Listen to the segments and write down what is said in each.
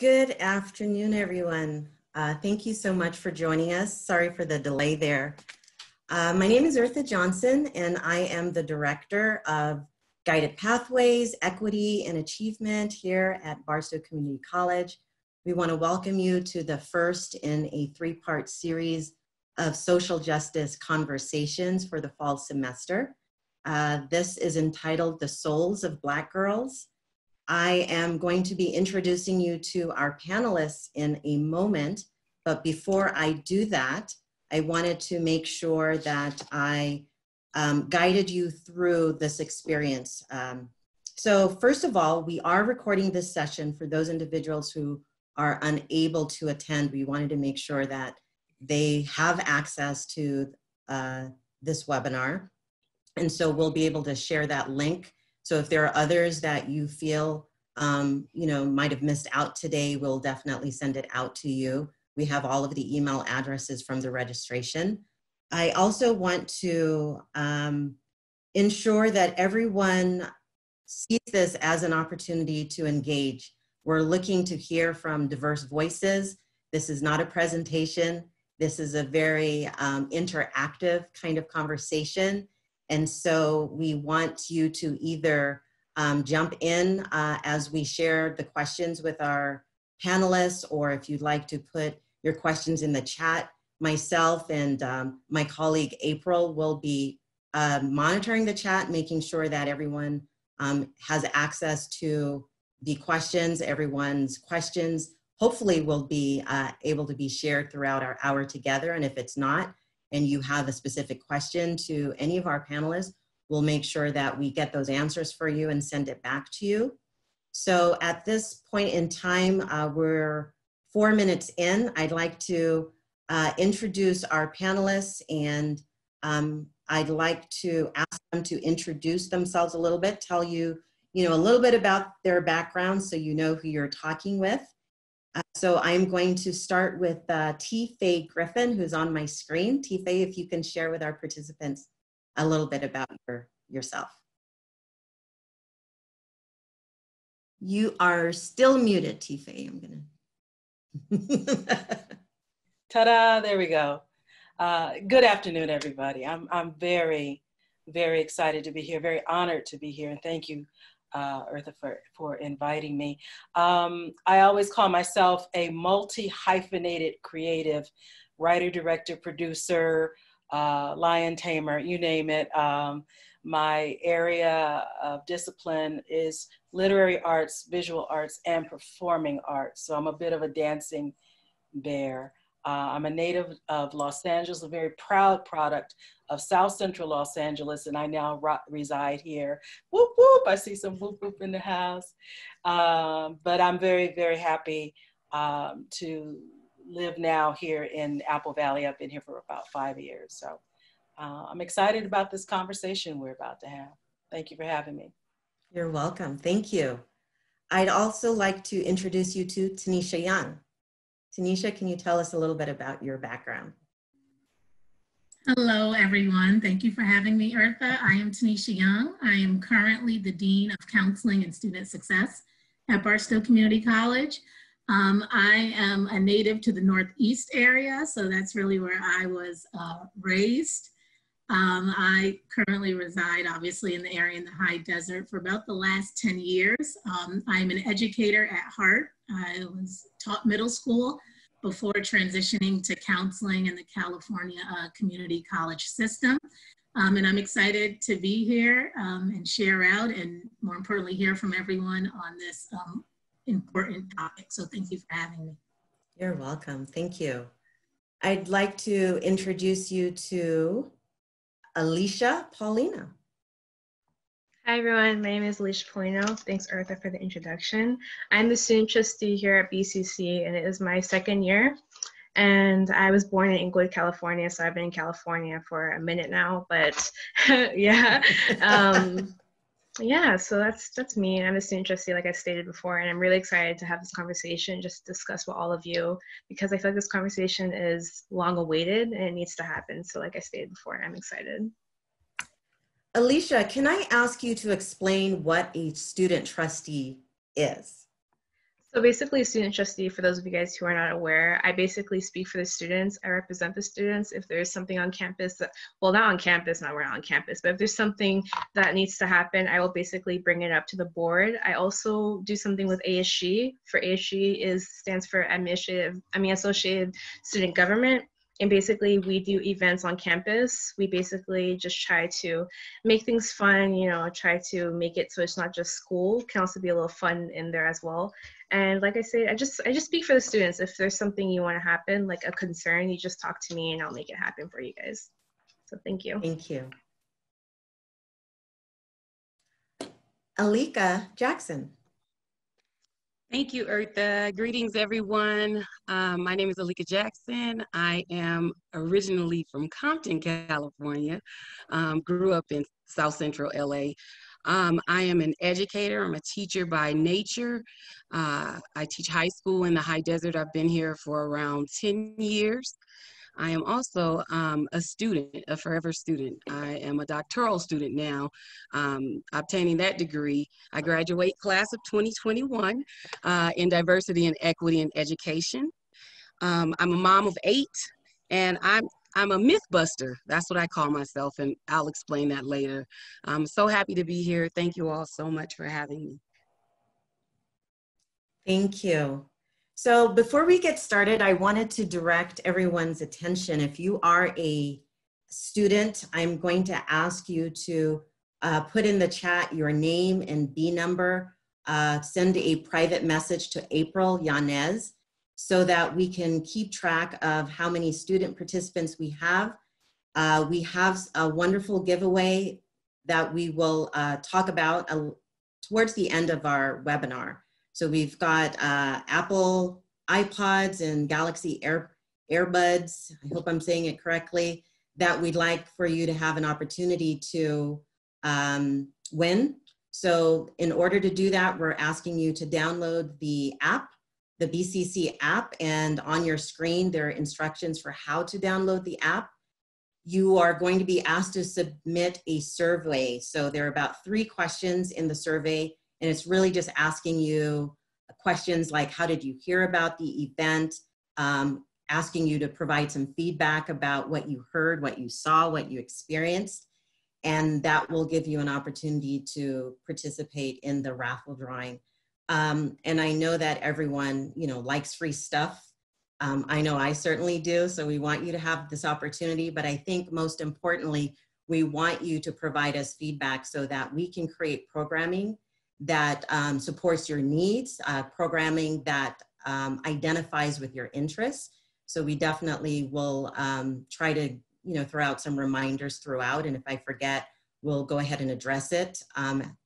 Good afternoon, everyone. Thank you so much for joining us. Sorry for the delay there. My name is Alika Jackson, and I am the Director of Guided Pathways, Equity, and Achievement here at Barstow Community College. We want to welcome you to the first in a three-part series of social justice conversations for the fall semester. This is entitled The Souls of Black Girls. I am going to be introducing you to our panelists in a moment, but before I do that, I wanted to make sure that I guided you through this experience. So first of all, we are recording this session for those individuals who are unable to attend. We wanted to make sure that they have access to this webinar. And so we'll be able to share that link. So if there are others that you feel might have missed out today, we'll definitely send it out to you. We have all of the email addresses from the registration. I also want to ensure that everyone sees this as an opportunity to engage. We're looking to hear from diverse voices. This is not a presentation. This is a very interactive kind of conversation. And so we want you to either jump in as we share the questions with our panelists, or if you'd like to put your questions in the chat, myself and my colleague April will be monitoring the chat, making sure that everyone has access to the questions. Everyone's questions hopefully will be able to be shared throughout our hour together. And if it's not, and you have a specific question to any of our panelists, we'll make sure that we get those answers for you and send it back to you. So at this point in time, we're 4 minutes in. I'd like to introduce our panelists, and I'd like to ask them to introduce themselves a little bit, tell you, a little bit about their background so you know who you're talking with. So I'm going to start with T. Faye Griffin, who's on my screen. T. Faye, if you can share with our participants a little bit about yourself. You are still muted, T. Faye. I'm gonna. Ta-da, there we go. Good afternoon, everybody. I'm very, very excited to be here, very honored to be here, and thank you, Eartha, for inviting me. I always call myself a multi-hyphenated creative, writer, director, producer, lion tamer, you name it. My area of discipline is literary arts, visual arts, and performing arts. So I'm a bit of a dancing bear. I'm a native of Los Angeles, a very proud product of South Central Los Angeles, and I now reside here. Whoop, whoop, I see some whoop, whoop in the house. But I'm very, very happy to live now here in Apple Valley. I've been here for about 5 years. So I'm excited about this conversation we're about to have. Thank you for having me. You're welcome, thank you. I'd also like to introduce you to Tanisha Young. Tanisha, can you tell us a little bit about your background? Hello, everyone. Thank you for having me, Eartha. I am Tanisha Young. I am currently the Dean of Counseling and Student Success at Barstow Community College. I am a native to the Northeast area, so that's really where I was raised. I currently reside, obviously, in the area in the high desert for about the last 10 years. I'm an educator at heart. I was taught middle school before transitioning to counseling in the California community college system. And I'm excited to be here and share out, and more importantly, hear from everyone on this important topic. So thank you for having me. You're welcome, thank you. I'd like to introduce you to Alicia Paulino. Hi everyone, my name is Alicia Paulino. Thanks Eartha for the introduction. I'm the student trustee here at BCC, and it is my second year. And I was born in Inglewood, California, so I've been in California for a minute now, but yeah. Yeah, so that's me. I'm a student trustee, like I stated before, and I'm really excited to have this conversation, just discuss with all of you, because I feel like this conversation is long awaited and it needs to happen. So like I stated before, I'm excited. Alicia, can I ask you to explain what a student trustee is? So basically, student trustee, for those of you guys who are not aware, I basically speak for the students. I represent the students. If there's something on campus that, well, not on campus, not we're not on campus, but if there's something that needs to happen, I will basically bring it up to the board. I also do something with ASG. For ASG stands for Associated Student Government. And basically, we do events on campus. We basically just try to make things fun, you know, try to make it so it's not just school. It can also be a little fun in there as well. And like I say, I just speak for the students. If there's something you want to happen, like a concern, you just talk to me and I'll make it happen for you guys. So thank you. Thank you. Alika Jackson. Thank you, Eartha. Greetings, everyone. My name is Alika Jackson. I am originally from Compton, California. Grew up in South Central LA. I am an educator. I'm a teacher by nature. I teach high school in the high desert. I've been here for around 10 years. I am also a student, a forever student. I am a doctoral student now, obtaining that degree. I graduate class of 2021 in diversity and equity in education. I'm a mom of 8, and I'm a myth buster. That's what I call myself, and I'll explain that later. I'm so happy to be here. Thank you all so much for having me. Thank you. So before we get started, I wanted to direct everyone's attention. If you are a student, I'm going to ask you to put in the chat your name and B number, send a private message to April Yanez so that we can keep track of how many student participants we have. We have a wonderful giveaway that we will talk about towards the end of our webinar. So we've got Apple iPods and Galaxy Airbuds, I hope I'm saying it correctly, that we'd like for you to have an opportunity to win. So in order to do that, we're asking you to download the app, the BCC app, and on your screen, there are instructions for how to download the app. You are going to be asked to submit a survey. So there are about 3 questions in the survey, and it's really just asking you questions like, how did you hear about the event? Asking you to provide some feedback about what you heard, what you saw, what you experienced. And that will give you an opportunity to participate in the raffle drawing. And I know that everyone, you know, likes free stuff. I know I certainly do. So we want you to have this opportunity, but I think most importantly, we want you to provide us feedback so that we can create programming that supports your needs, programming that identifies with your interests. So we definitely will try to, you know, throw out some reminders throughout. And if I forget, we'll go ahead and address it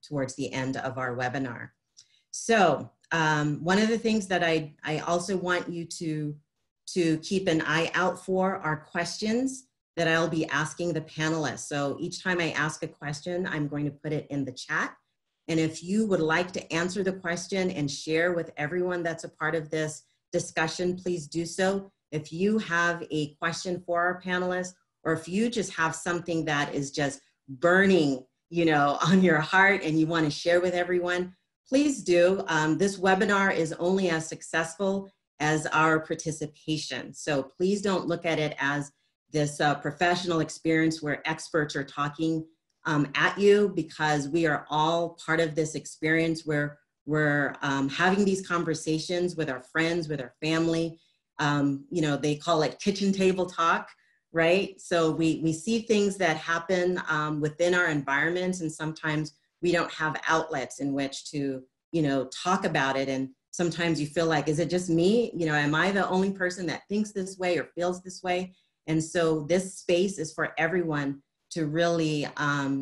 towards the end of our webinar. So one of the things that I also want you to keep an eye out for are questions that I'll be asking the panelists. So each time I ask a question, I'm going to put it in the chat. And if you would like to answer the question and share with everyone that's a part of this discussion, please do so. If you have a question for our panelists, or if you just have something that is just burning, you know, on your heart and you want to share with everyone, please do. This webinar is only as successful as our participation. So please don't look at it as this professional experience where experts are talking at you, because we are all part of this experience where we're having these conversations with our friends, with our family. You know, they call it kitchen table talk, right? So we see things that happen within our environments, and sometimes we don't have outlets in which to, you know, talk about it. And sometimes you feel like, is it just me? You know, am I the only person that thinks this way or feels this way? And so this space is for everyone to really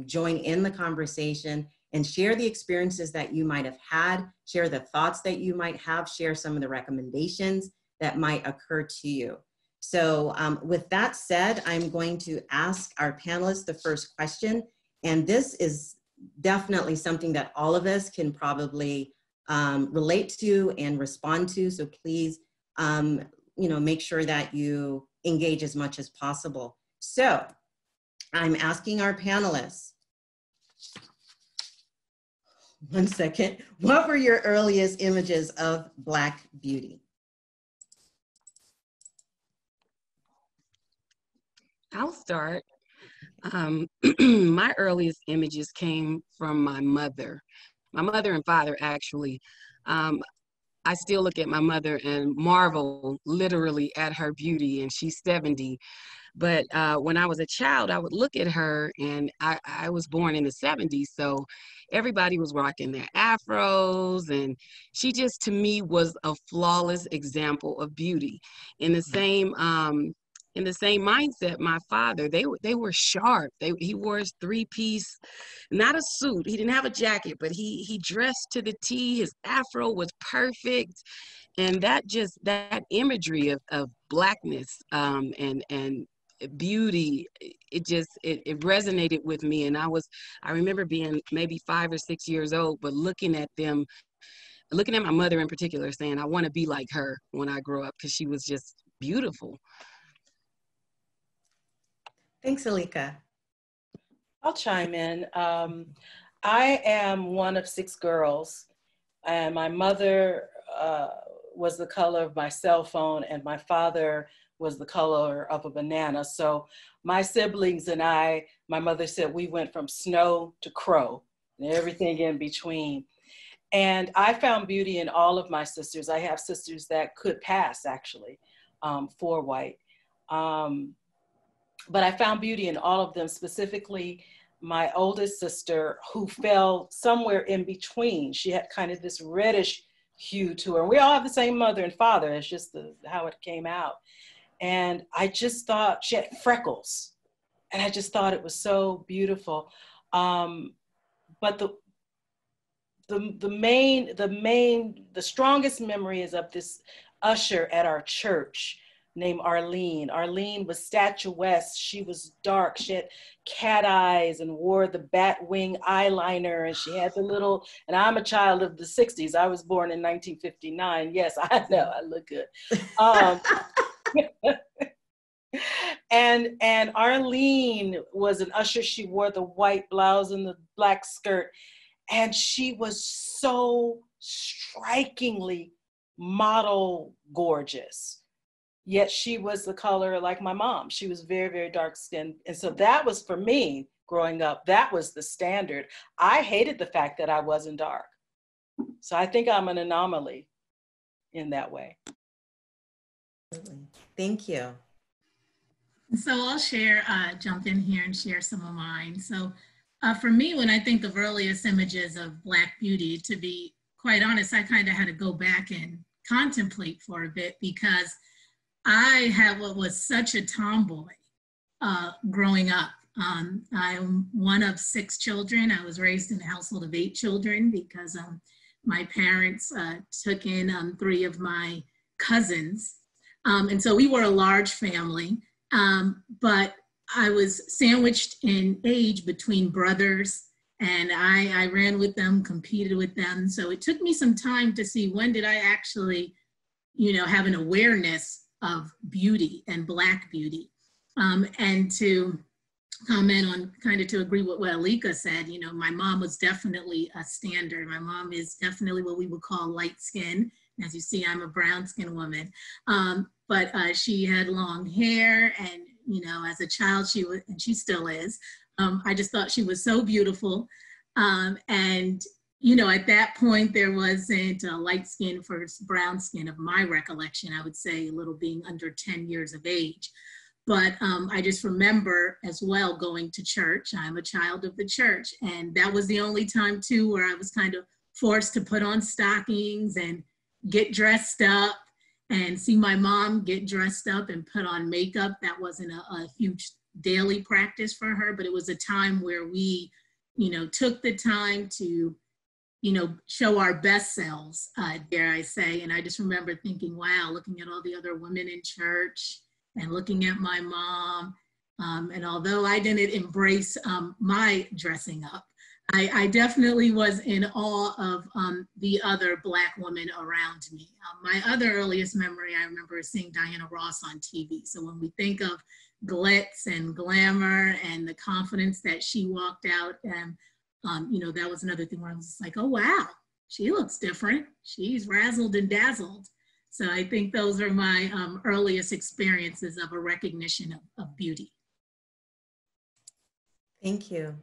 join in the conversation and share the experiences that you might have had, share the thoughts that you might have, share some of the recommendations that might occur to you. So with that said, I'm going to ask our panelists the first question. And this is definitely something that all of us can probably relate to and respond to. So please, you know, make sure that you engage as much as possible. So I'm asking our panelists, 1 second. What were your earliest images of Black beauty? I'll start. My earliest images came from my mother and father, actually. I still look at my mother and marvel literally at her beauty, and she's 70. But when I was a child, I would look at her, and I was born in the 70s, so everybody was rocking their afros, and she just, to me, was a flawless example of beauty. In the same mindset, my father, they were sharp. He wore his three-piece, not a suit. He didn't have a jacket, but he dressed to the T. His afro was perfect. And that imagery of Blackness and beauty, it resonated with me. And I remember being maybe 5 or 6 years old, but looking at my mother in particular, saying, I want to be like her when I grow up, because she was just beautiful. Thanks, Alika. I'll chime in. I am one of 6 girls, and my mother was the color of my cell phone, and my father was the color of a banana. So my siblings and I, my mother said, we went from snow to crow and everything in between. And I found beauty in all of my sisters. I have sisters that could pass, actually, for white. But I found beauty in all of them, specifically my oldest sister, who fell somewhere in between. She had kind of this reddish hue to her. We all have the same mother and father. It's just how it came out. And I just thought she had freckles. And I just thought it was so beautiful. But the strongest memory is of this usher at our church named Arlene. Arlene was statuesque. She was dark. She had cat eyes and wore the bat wing eyeliner. And she had the little, and I'm a child of the 60s. I was born in 1959. Yes, I know, I look good. And Arlene was an usher. She wore the white blouse and the black skirt. And she was so strikingly model gorgeous. Yet she was the color like my mom. She was very, very dark skinned. And so that was, for me, growing up, that was the standard. I hated the fact that I wasn't dark. So I think I'm an anomaly in that way. Thank you. So I'll jump in here and share some of mine. So for me, when I think of earliest images of Black beauty, to be quite honest, I kind of had to go back and contemplate for a bit, because I was such a tomboy growing up. I'm one of 6 children. I was raised in a household of 8 children because my parents took in 3 of my cousins. And so we were a large family, but I was sandwiched in age between brothers, and I ran with them, competed with them. So it took me some time to see, when did I actually, have an awareness of beauty and Black beauty. And to comment on, kind of to agree with what Alika said, my mom was definitely a standard. My mom is definitely what we would call light skin. As you see, I'm a brown skin woman. But she had long hair, and, as a child, she was, and she still is. I just thought she was so beautiful. And at that point, there wasn't a light skin versus brown skin of my recollection. I would say a little being under 10 years of age. But I just remember as well going to church. I'm a child of the church. And that was the only time, too, where I was kind of forced to put on stockings and get dressed up and see my mom get dressed up and put on makeup. That wasn't a huge daily practice for her, but it was a time where we, took the time to, show our best selves, dare I say. And I just remember thinking, wow, looking at all the other women in church and looking at my mom. And although I didn't embrace my dressing up, I definitely was in awe of the other Black women around me. My other earliest memory, I remember seeing Diana Ross on TV. So when we think of glitz and glamour and the confidence that she walked out you know, that was another thing where I was like, oh, wow, she looks different. She's razzled and dazzled. So I think those are my earliest experiences of a recognition of beauty. Thank you.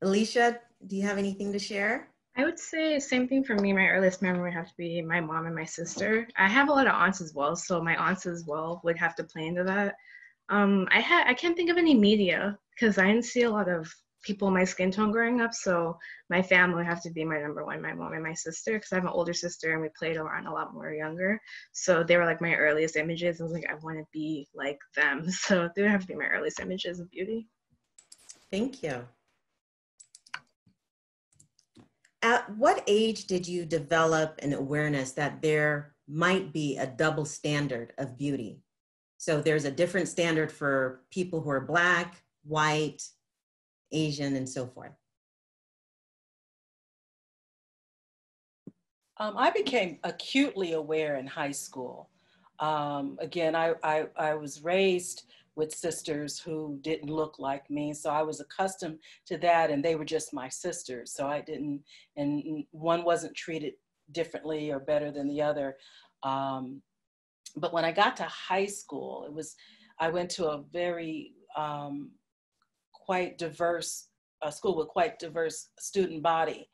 Alicia, do you have anything to share? I would say same thing for me. My earliest memory would have to be my mom and my sister. I have a lot of aunts as well, so my aunts as well would have to play into that. I can't think of any media because I didn't see a lot of people my skin tone growing up, so my family would have to be my number one, my mom and my sister, because I have an older sister and we played around a lot more younger. So they were like my earliest images. I was like, I want to be like them. So they would have to be my earliest images of beauty. Thank you. At what age did you develop an awareness that there might be a double standard of beauty? So there's a different standard for people who are Black, white, Asian, and so forth. I became acutely aware in high school. Again, I was raised with sisters who didn't look like me, so I was accustomed to that, and they were just my sisters. So I didn't, and one wasn't treated differently or better than the other. But when I got to high school, I went to a very quite diverse school with quite diverse student body,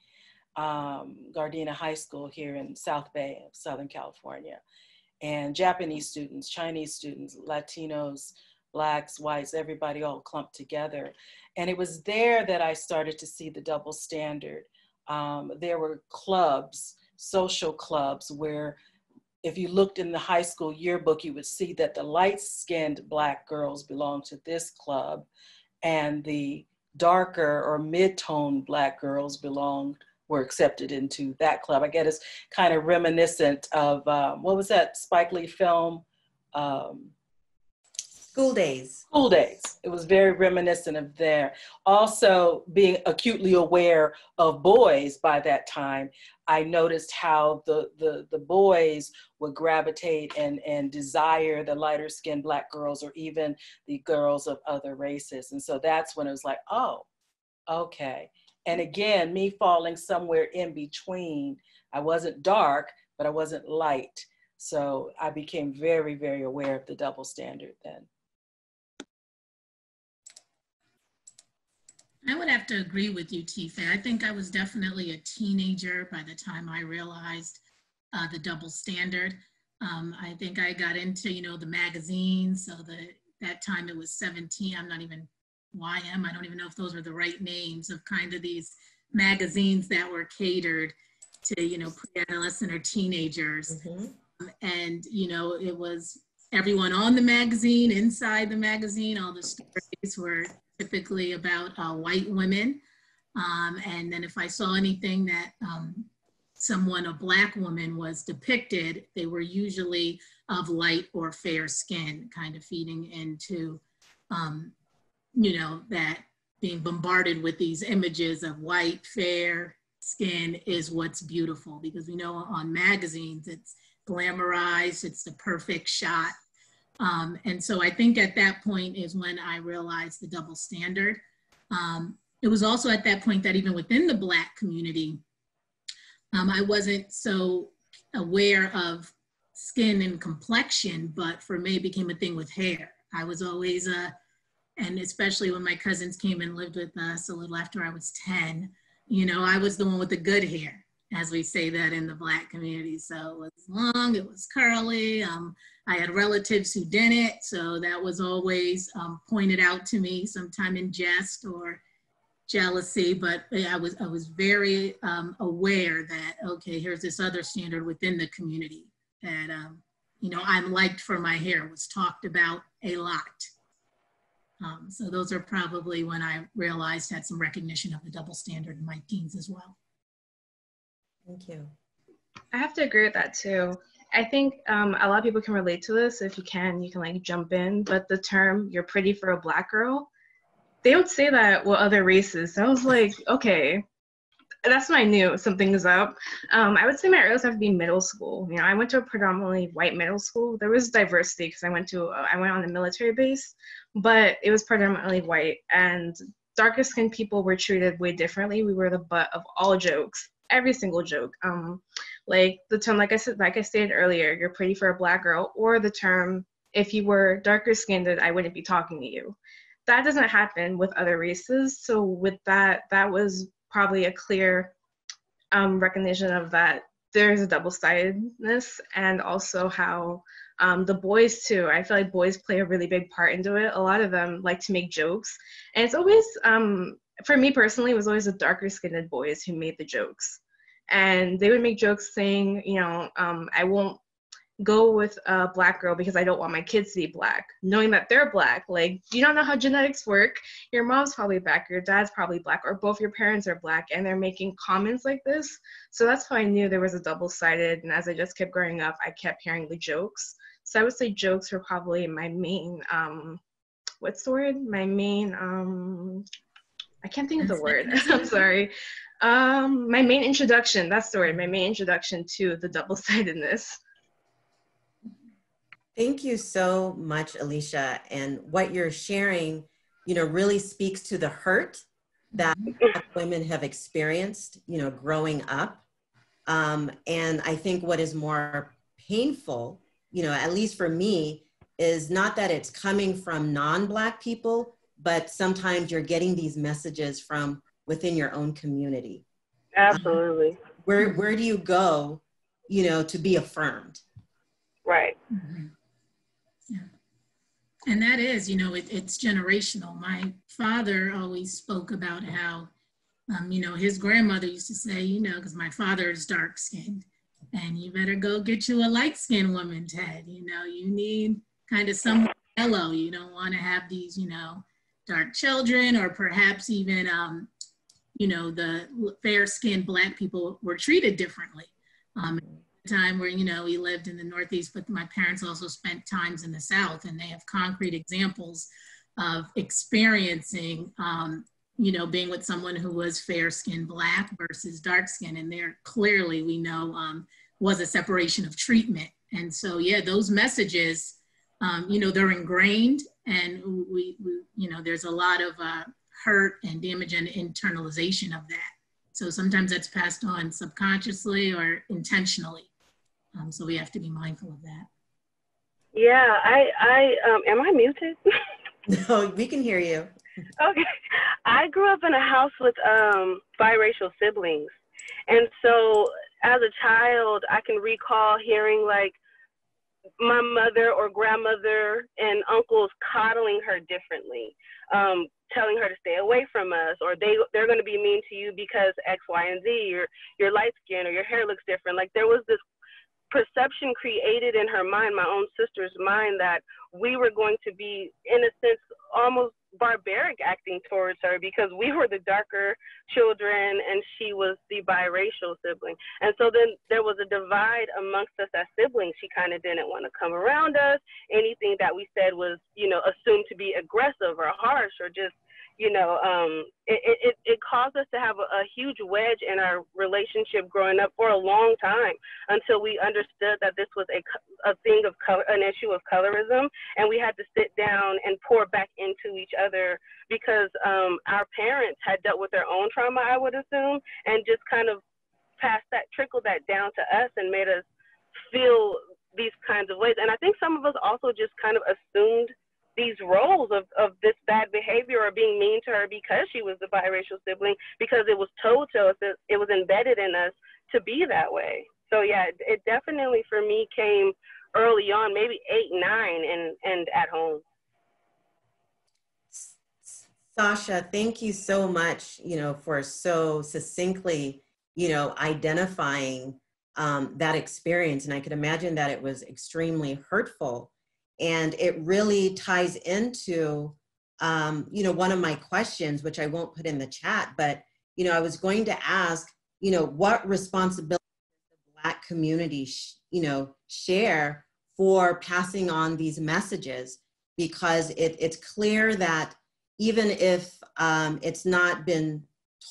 Gardena High School here in South Bay of Southern California. And Japanese students, Chinese students, Latinos, Blacks, whites, everybody all clumped together. And it was there that I started to see the double standard. There were clubs, social clubs, where if you looked in the high school yearbook, you would see that the light-skinned Black girls belonged to this club, and the darker or mid-tone Black girls were accepted into that club. I guess it's kind of reminiscent of, what was that Spike Lee film? School Days. School Days. It was very reminiscent of there. Also, being acutely aware of boys by that time, I noticed how the boys would gravitate and desire the lighter skinned Black girls or even the girls of other races. And so that's when it was like, oh, okay. And again, me falling somewhere in between. I wasn't dark, but I wasn't light. So I became very, very aware of the double standard then. I would have to agree with you, Tifa. I think I was definitely a teenager by the time I realized the double standard. I think I got into, you know, the magazines. So that time it was 17. I'm not even YM. I don't even know if those were the right names of kind of these magazines that were catered to, you know, pre-adolescent or teenagers. Mm-hmm. And, you know, it was everyone on the magazine, inside the magazine, all the stories were typically about white women. And then if I saw anything that a Black woman was depicted, they were usually of light or fair skin, kind of feeding into, you know, that being bombarded with these images of white, fair skin is what's beautiful, because we know on magazines, it's glamorized, it's the perfect shot. And so I think at that point is when I realized the double standard. It was also at that point that even within the Black community, I wasn't so aware of skin and complexion, but for me it became a thing with hair. I was always, and especially when my cousins came and lived with us a little after I was 10, you know, I was the one with the good hair, as we say that in the Black community. So it was long, it was curly. I had relatives who didn't, so that was always pointed out to me, sometime in jest or jealousy, but I was very aware that, okay, here's this other standard within the community that, you know, I'm liked for my hair, was talked about a lot. So those are probably when I realized, had some recognition of the double standard in my teens as well. Thank you. I have to agree with that too. I think a lot of people can relate to this. If you can like jump in, but the term, you're pretty for a Black girl, they would say that with other races. So I was like, okay, that's when I knew something is up. I would say my earliest have to be middle school. You know, I went to a predominantly white middle school. There was diversity because I went on a military base, but it was predominantly white. And darker skinned people were treated way differently. We were the butt of all jokes, every single joke. Like the term, like I stated earlier, you're pretty for a Black girl, or the term, if you were darker skinned, I wouldn't be talking to you. That doesn't happen with other races. So with that, that was probably a clear recognition of that there's a double-sidedness, and also how the boys too, I feel like boys play a really big part into it. A lot of them like to make jokes, and it's always, for me personally, it was always the darker skinned boys who made the jokes. And they would make jokes saying, you know, I won't go with a Black girl because I don't want my kids to be Black, knowing that they're Black. Like, you don't know how genetics work. Your mom's probably Black, your dad's probably Black, or both your parents are Black, and they're making comments like this. So that's how I knew there was a double-sided, and as I just kept growing up, I kept hearing the jokes. So I would say jokes were probably my main, what's the word? My main, I can't think of the word, I'm sorry. My main introduction, that's the word, my main introduction to the double-sidedness. Thank you so much, Alicia. And what you're sharing, you know, really speaks to the hurt that women have experienced, you know, growing up. And I think what is more painful, you know, at least for me, is not that it's coming from non-Black people, but sometimes you're getting these messages from within your own community. Absolutely. Where do you go, you know, to be affirmed? Right. Mm-hmm. Yeah. And that is, you know, it's generational. My father always spoke about how, you know, his grandmother used to say, you know, because my father is dark skinned, and you better go get you a light skinned woman, Ted. You know, you need kind of someone mellow. You don't want to have these, you know, dark children, or perhaps even, you know, the fair skinned Black people were treated differently. Time where, you know, we lived in the Northeast, but my parents also spent times in the South, and they have concrete examples of experiencing, you know, being with someone who was fair-skinned Black versus dark-skinned, and there clearly, we know, was a separation of treatment. And so, yeah, those messages, you know, they're ingrained, and we you know, there's a lot of hurt and damage and internalization of that. So sometimes that's passed on subconsciously or intentionally. So we have to be mindful of that. Yeah, am I muted? No, we can hear you. Okay. I grew up in a house with biracial siblings. And so as a child, I can recall hearing like my mother or grandmother and uncles coddling her differently, telling her to stay away from us, or they're going to be mean to you because X, Y, and Z, you're light skinned, or your hair looks different. Like there was this perception created in her mind, my own sister's mind, that we were going to be, in a sense, almost barbaric acting towards her because we were the darker children and she was the biracial sibling. And so then there was a divide amongst us as siblings. She kind of didn't want to come around us. Anything that we said was, you know, assumed to be aggressive or harsh, or just, you know, it caused us to have a huge wedge in our relationship growing up for a long time, until we understood that this was a thing of color, an issue of colorism, and we had to sit down and pour back into each other because our parents had dealt with their own trauma, I would assume, and just kind of trickled that down to us and made us feel these kinds of ways. And I think some of us also just kind of assumed these roles of this bad behavior or being mean to her because she was the biracial sibling, because it was told to us, it was embedded in us to be that way. So yeah, it definitely for me came early on, maybe 8, 9, and at home. Sasha, thank you so much, you know, for so succinctly, you know, identifying that experience. And I could imagine that it was extremely hurtful. And it really ties into, you know, one of my questions, which I won't put in the chat, but, you know, I was going to ask, you know, what responsibility does the Black community, you know, share for passing on these messages? Because it's clear that even if it's not been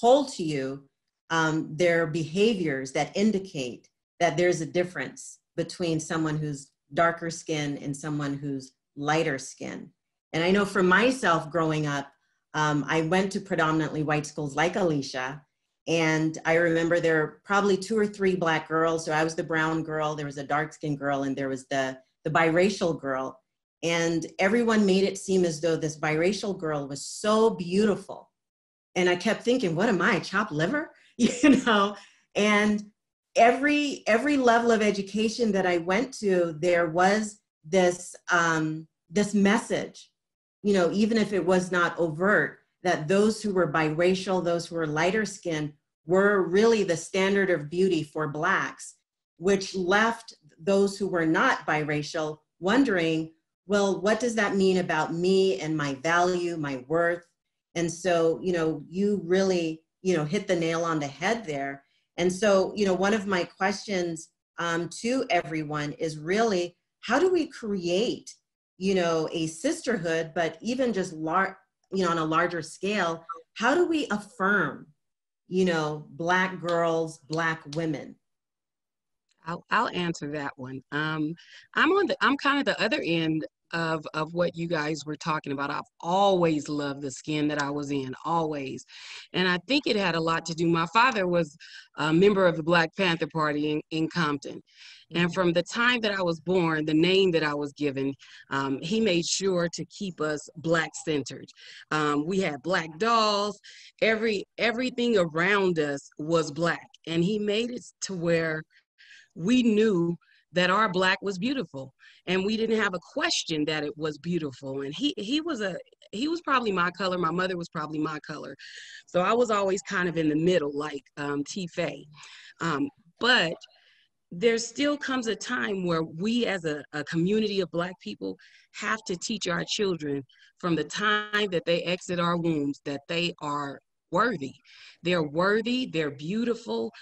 told to you, there are behaviors that indicate that there's a difference between someone who's darker skin and someone who's lighter skin. And I know for myself growing up, I went to predominantly white schools like Alicia, and I remember there were probably 2 or 3 Black girls. So I was the brown girl, there was a dark-skinned girl, and there was the biracial girl. And everyone made it seem as though this biracial girl was so beautiful. And I kept thinking, what am I, chopped liver? You know, and every level of education that I went to, there was this, this message, you know, even if it was not overt, that those who were biracial, those who were lighter skinned, were really the standard of beauty for Blacks, which left those who were not biracial wondering, well, what does that mean about me and my value, my worth? And so, you know, you really, you know, hit the nail on the head there. And so, you know, one of my questions to everyone is really, how do we create, you know, a sisterhood, but even just you know, on a larger scale, how do we affirm, you know, Black girls, Black women? I'll answer that one. I'm kind of the other end of what you guys were talking about. I've always loved the skin that I was in, always. And I think it had a lot to do. My father was a member of the Black Panther Party in Compton. And from the time that I was born, the name that I was given, he made sure to keep us Black centered. We had Black dolls, everything around us was Black. And he made it to where we knew that our Black was beautiful, and we didn't have a question that it was beautiful. And he was probably my color. My mother was probably my color. So I was always kind of in the middle, like T. Faye. But there still comes a time where we as a community of Black people have to teach our children from the time that they exit our wombs that they are worthy. They're worthy, they're beautiful.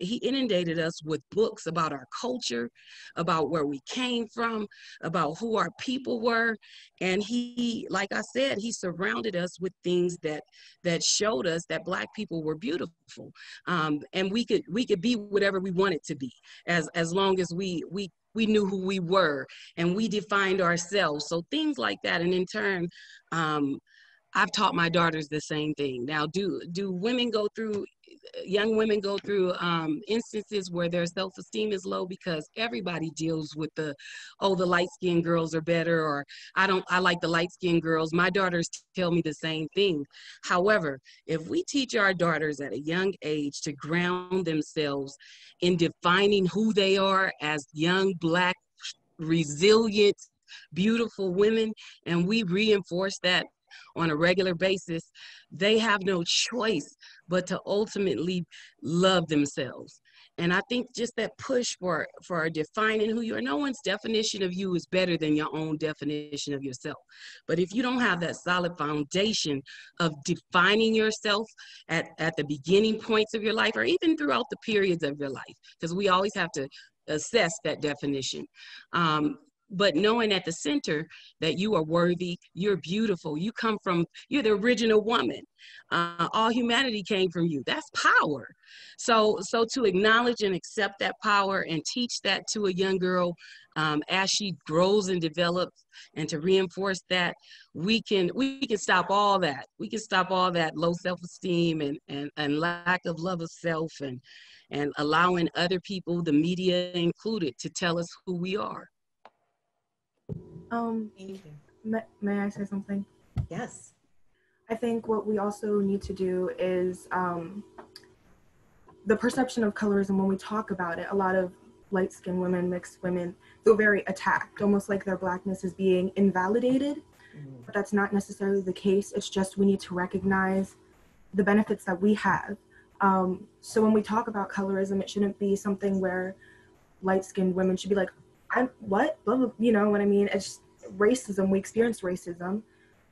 He inundated us with books about our culture, about where we came from, about who our people were. And he, like I said, he surrounded us with things that showed us that Black people were beautiful. And we could be whatever we wanted to be, as long as we knew who we were and we defined ourselves. So things like that. And in turn, I've taught my daughters the same thing. Now, do women go through, young women go through instances where their self-esteem is low? Because everybody deals with the light-skinned girls are better, or I like the light-skinned girls. My daughters tell me the same thing. However, if we teach our daughters at a young age to ground themselves in defining who they are as young, Black, resilient, beautiful women, and we reinforce that on a regular basis, they have no choice but to ultimately love themselves. And I think just that push for defining who you are. No one's definition of you is better than your own definition of yourself. But if you don't have that solid foundation of defining yourself at the beginning points of your life, or even throughout the periods of your life, because we always have to assess that definition. But knowing at the center that you are worthy, you're beautiful, you're the original woman. All humanity came from you. That's power. So to acknowledge and accept that power and teach that to a young girl as she grows and develops, and to reinforce that, we can stop all that. We can stop all that low self-esteem and lack of love of self, and allowing other people, the media included, to tell us who we are. Thank you. May I say something? Yes. I think what we also need to do is the perception of colorism. When we talk about it, a lot of light-skinned women, mixed women, feel very attacked, almost like their Blackness is being invalidated. But that's not necessarily the case. It's just we need to recognize the benefits that we have. So when we talk about colorism, it shouldn't be something where light-skinned women should be like, what? Blah, blah, you know what I mean? It's just racism. We experience racism.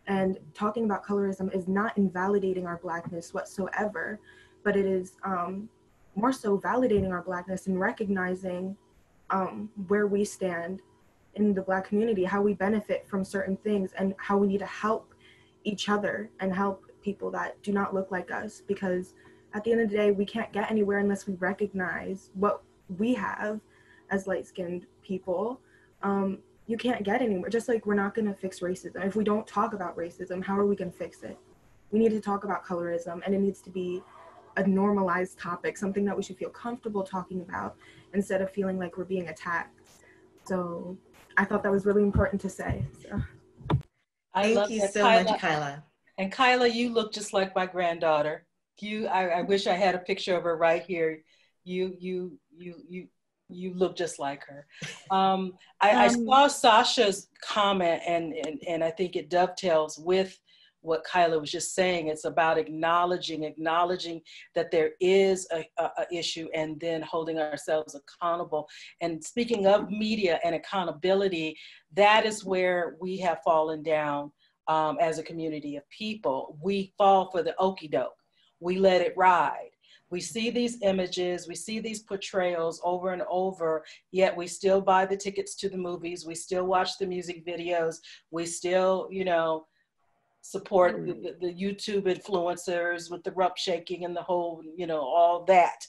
And talking about colorism is not invalidating our Blackness whatsoever, but it is more so validating our Blackness and recognizing where we stand in the Black community, how we benefit from certain things, and how we need to help each other and help people that do not look like us. Because at the end of the day, we can't get anywhere unless we recognize what we have as light-skinned people. you can't get anywhere. Just like we're not going to fix racism. If we don't talk about racism, how are we going to fix it? We need to talk about colorism, and it needs to be a normalized topic, something that we should feel comfortable talking about instead of feeling like we're being attacked. So I thought that was really important to say. So. Thank you so much, Kyla. And Kyla, you look just like my granddaughter. I wish I had a picture of her right here. You look just like her. I saw Sasha's comment, and I think it dovetails with what Kyla was just saying. It's about acknowledging that there is a issue, and then holding ourselves accountable. And speaking of media and accountability, that is where we have fallen down as a community of people. We fall for the okie doke. We let it ride. We see these images, we see these portrayals over and over, yet we still buy the tickets to the movies, we still watch the music videos, we still, support the YouTube influencers with the rump shaking and the whole, all that.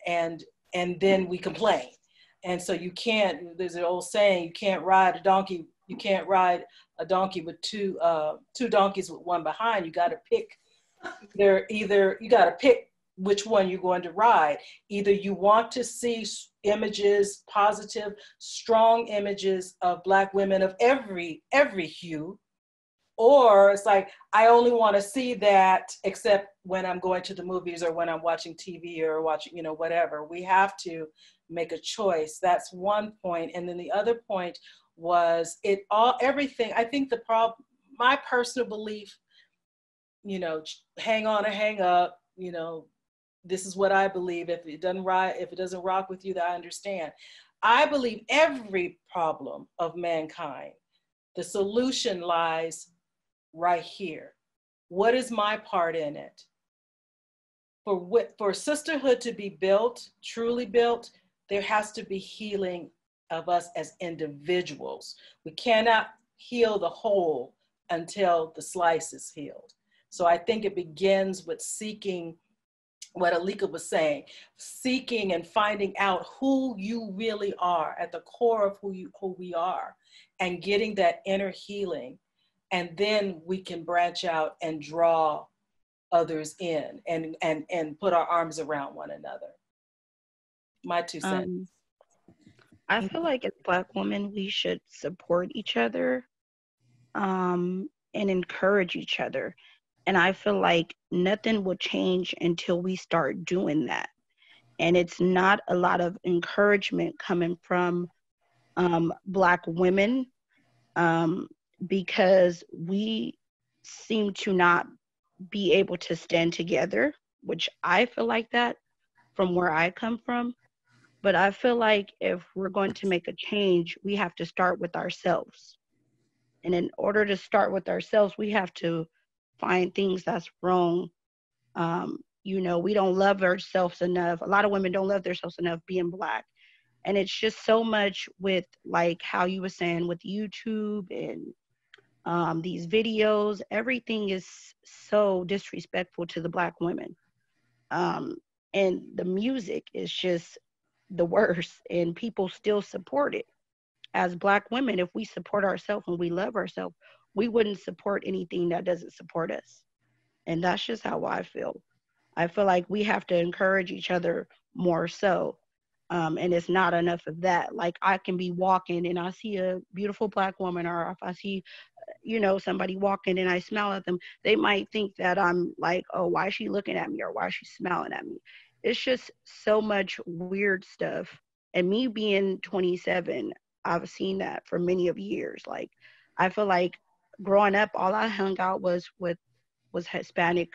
And then we complain. And so there's an old saying, you can't ride a donkey with two donkeys with one behind. You got to pick. You got to pick which one you're going to ride. Either you want to see images, positive, strong images of Black women of every hue, or it's like, I only want to see that except when I'm going to the movies or when I'm watching TV or watching, whatever. We have to make a choice. That's one point. And then the other point was everything. I think my personal belief, hang on or hang up, this is what I believe. If it doesn't rock with you, that I understand. I believe every problem of mankind, the solution lies right here. What is my part in it? For sisterhood to be built, truly built, there has to be healing of us as individuals. We cannot heal the whole until the slice is healed. So I think it begins with seeking what Alika was saying, seeking and finding out who you really are at the core of who we are, and getting that inner healing. And then we can branch out and draw others in and put our arms around one another. My 2 cents. I feel like as Black women, we should support each other and encourage each other. And I feel like nothing will change until we start doing that. And it's not a lot of encouragement coming from Black women because we seem to not be able to stand together, which I feel like that from where I come from. But I feel like if we're going to make a change, we have to start with ourselves. And in order to start with ourselves, we have to find things that's wrong. We don't love ourselves enough. A lot of women don't love themselves enough being Black. And it's just so much with, like how you were saying, with YouTube and these videos, everything is so disrespectful to the Black women. And the music is just the worst, and people still support it. As Black women, if we support ourselves and we love ourselves, we wouldn't support anything that doesn't support us. And that's just how I feel. I feel like we have to encourage each other more so. And it's not enough of that. Like, I can be walking and I see a beautiful Black woman, or if I see, somebody walking and I smile at them, they might think that I'm like, oh, why is she looking at me, or why is she smiling at me? It's just so much weird stuff. And me being 27, I've seen that for many of years. Like, I feel like growing up, all I hung out was Hispanic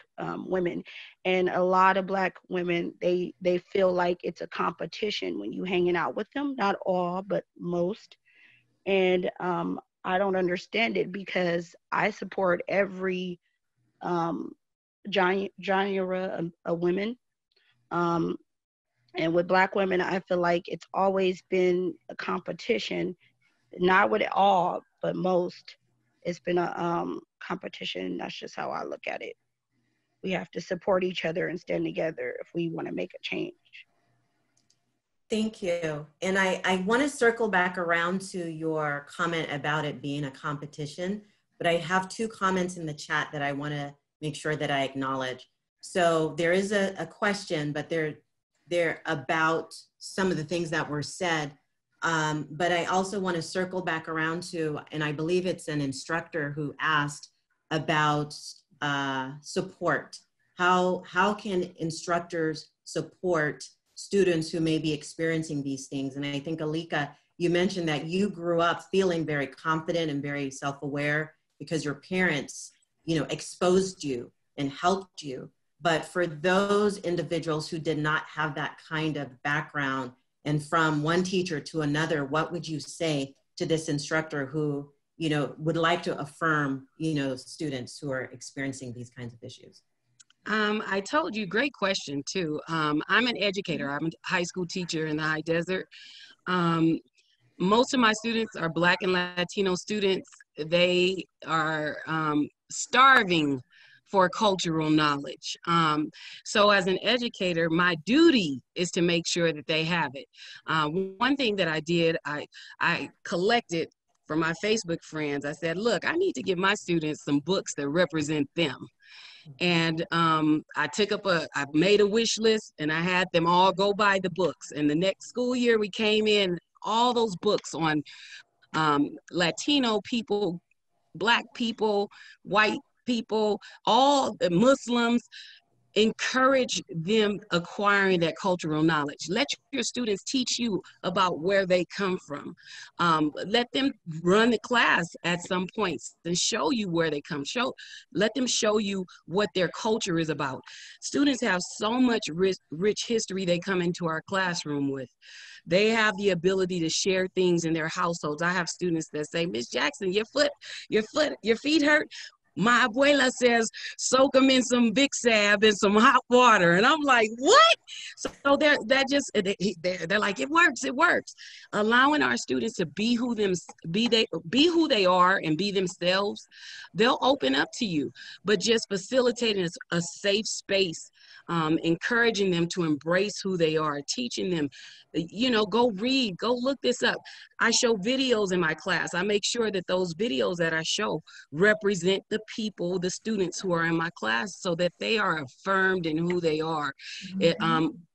women, and a lot of Black women, they feel like it's a competition when you hanging out with them. Not all, but most. And I don't understand it, because I support every genre of women. And with Black women, I feel like it's always been a competition. Not with it all, but most. It's been a competition. That's just how I look at it. We have to support each other and stand together if we want to make a change. Thank you. And I want to circle back around to your comment about it being a competition, but I have two comments in the chat that I want to make sure that I acknowledge. So there is a question, but they're about some of the things that were said. But I also want to circle back around to, and I believe it's an instructor who asked about support. How can instructors support students who may be experiencing these things? And I think, Alika, you mentioned that you grew up feeling very confident and very self-aware because your parents, exposed you and helped you. But for those individuals who did not have that kind of background, and from one teacher to another, what would you say to this instructor who, would like to affirm, students who are experiencing these kinds of issues? I told you, great question too. I'm an educator. I'm a high school teacher in the high desert. Most of my students are Black and Latino students. They are starving for cultural knowledge. So as an educator, my duty is to make sure that they have it. One thing that I did, I collected for my Facebook friends. I said, look, I need to give my students some books that represent them. And I made a wish list and I had them all go buy the books. And the next school year we came in, all those books on Latino people, Black people, white people, all the Muslims, encourage them acquiring that cultural knowledge. Let your students teach you about where they come from. Let them run the class at some points and show you where they come. Let them show you what their culture is about. Students have so much rich history they come into our classroom with. They have the ability to share things in their households. I have students that say, Miss Jackson, your feet hurt. My abuela says, soak them in some Vicks salve and some hot water. And I'm like, what? So they're like, it works. Allowing our students to be who they are and be themselves, they'll open up to you. But just facilitating a safe space, encouraging them to embrace who they are, teaching them, go read, go look this up. I show videos in my class. I make sure that those videos that I show represent the people, the students who are in my class, so that they are affirmed in who they are.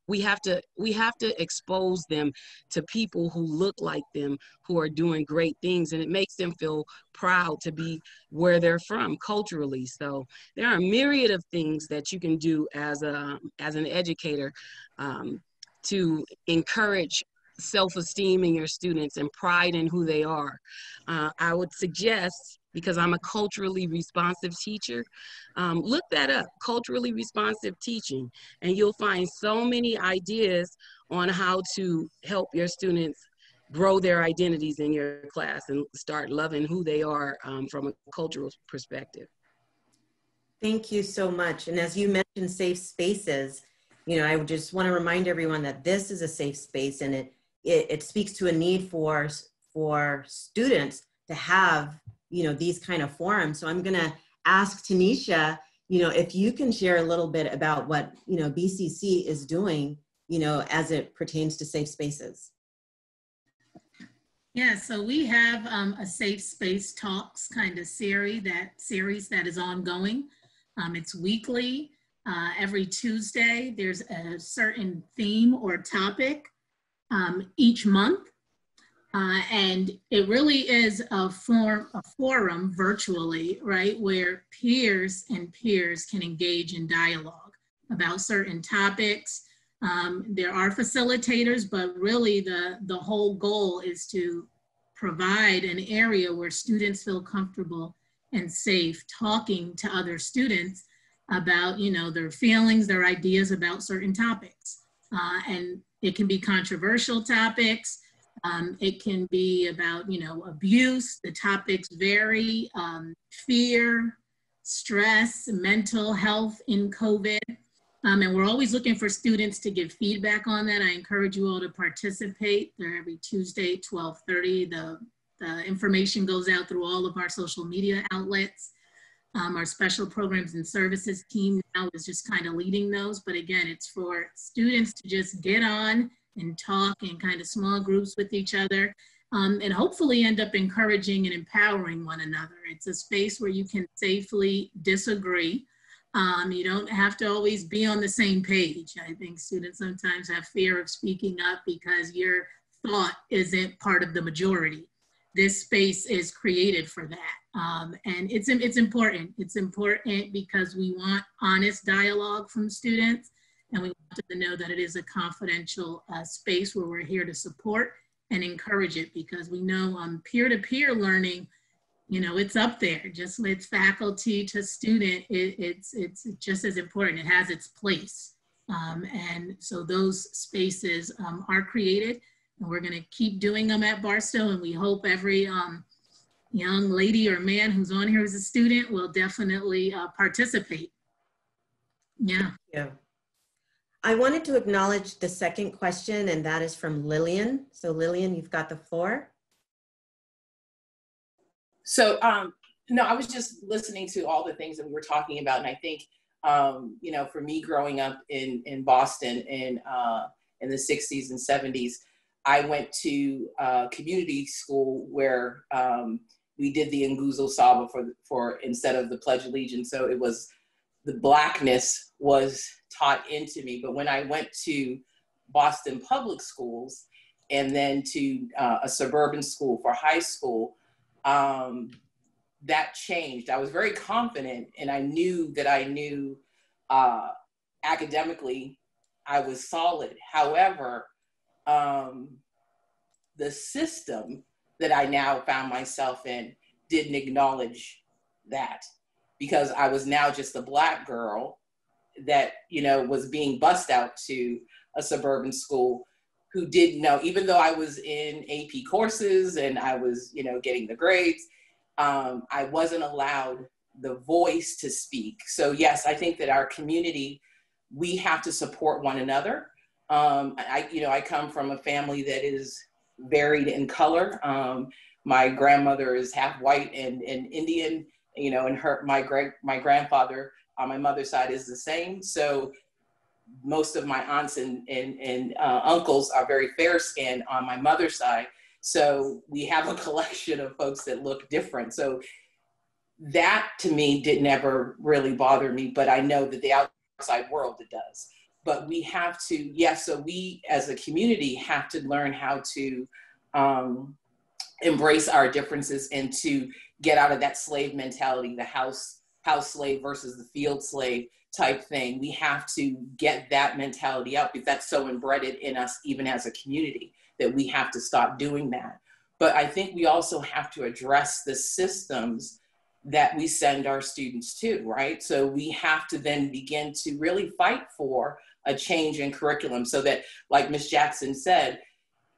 We have to expose them to people who look like them, who are doing great things, and it makes them feel proud to be where they're from culturally. So there are a myriad of things that you can do as an educator to encourage self-esteem in your students and pride in who they are. I would suggest, because I'm a culturally responsive teacher, look that up, culturally responsive teaching, and you'll find so many ideas on how to help your students grow their identities in your class and start loving who they are from a cultural perspective. Thank you so much. And as you mentioned safe spaces, I would just want to remind everyone that this is a safe space, and it speaks to a need for students to have, these kind of forums. So I'm going to ask Tanisha, if you can share a little bit about what, BCC is doing, as it pertains to safe spaces. Yeah, so we have a Safe Space Talks kind of series that is ongoing. It's weekly. Every Tuesday, there's a certain theme or topic each month. And it really is a forum virtually, right, where peers can engage in dialogue about certain topics. There are facilitators, but really the whole goal is to provide an area where students feel comfortable and safe talking to other students about, their feelings, their ideas about certain topics. And it can be controversial topics. It can be about, abuse. The topics vary, fear, stress, mental health in COVID. And we're always looking for students to give feedback on that. I encourage you all to participate. They're every Tuesday, 12:30. The information goes out through all of our social media outlets. Our special programs and services team now is just kind of leading those. But again, it's for students to just get on and talk in kind of small groups with each other, and hopefully end up encouraging and empowering one another. It's a space where you can safely disagree. You don't have to always be on the same page. I think students sometimes have fear of speaking up because your thought isn't part of the majority. This space is created for that. And it's important. It's important because we want honest dialogue from students, and we want them to know that it is a confidential space where we're here to support and encourage it, because we know peer-to-peer learning, you know, it's up there. Just it's faculty to student, it's just as important. It has its place. And so those spaces are created, and we're gonna keep doing them at Barstow, and we hope every young lady or man who's on here as a student will definitely participate. Yeah. Yeah. I wanted to acknowledge the second question, and that is from Lillian. So Lillian, you've got the floor. So, no, I was just listening to all the things that we were talking about. And I think, you know, for me growing up in Boston in the 60s and 70s, I went to community school where we did the Nguzo Saba for instead of the Pledge of Allegiance. So it was, the Blackness was taught into me. But when I went to Boston public schools and then to a suburban school for high school, that changed. I was very confident, and I knew that I knew academically I was solid. However, the system that I now found myself in didn't acknowledge that, because I was now just a Black girl that, you know, was being bussed out to a suburban school who didn't know, even though I was in AP courses and I was, you know, getting the grades, I wasn't allowed the voice to speak. So yes, I think that our community, we have to support one another. I come from a family that is varied in color. My grandmother is half white and Indian, you know, and my grandfather on my mother's side is the same. So most of my aunts and uncles are very fair skinned on my mother's side. So we have a collection of folks that look different. So that to me didn't ever really bother me, but I know that the outside world, it does. But we have to, yes, so we as a community have to learn how to embrace our differences and to get out of that slave mentality, the house slave versus the field slave type thing. We have to get that mentality out, because that's so embedded in us, even as a community, that we have to stop doing that. But I think we also have to address the systems that we send our students to, right? So we have to then begin to really fight for a change in curriculum, so that, like Ms. Jackson said,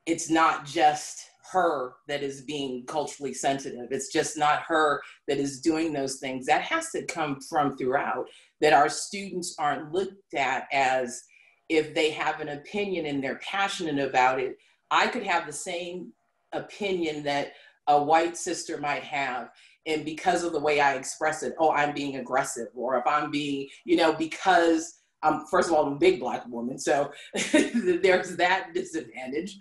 it's not just her that is being culturally sensitive. It's just not her that is doing those things. That has to come from throughout, that our students aren't looked at as if they have an opinion and they're passionate about it. I could have the same opinion that a white sister might have, and because of the way I express it, oh, I'm being aggressive, or if I'm being, you know, because first of all, I'm a big Black woman, so there's that disadvantage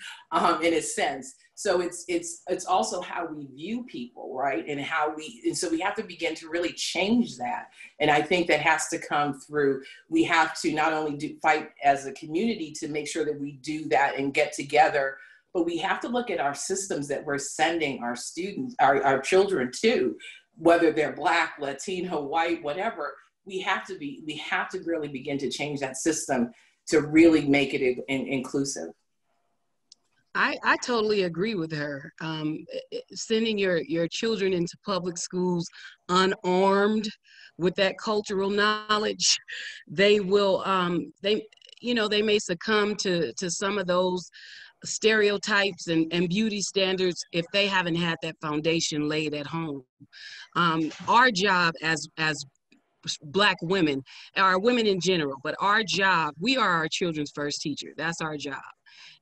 in a sense. So it's also how we view people, right? And so we have to begin to really change that. And I think that has to come through, we have to not only fight as a community to make sure that we do that and get together, but we have to look at our systems that we're sending our students, our children to, whether they're Black, Latino, white, whatever. We have to really begin to change that system to really make it inclusive. I totally agree with her. Sending your children into public schools unarmed with that cultural knowledge, they will, they may succumb to some of those stereotypes and beauty standards if they haven't had that foundation laid at home. Our job as Black women, or women in general, but our job, we are our children's first teacher. That's our job.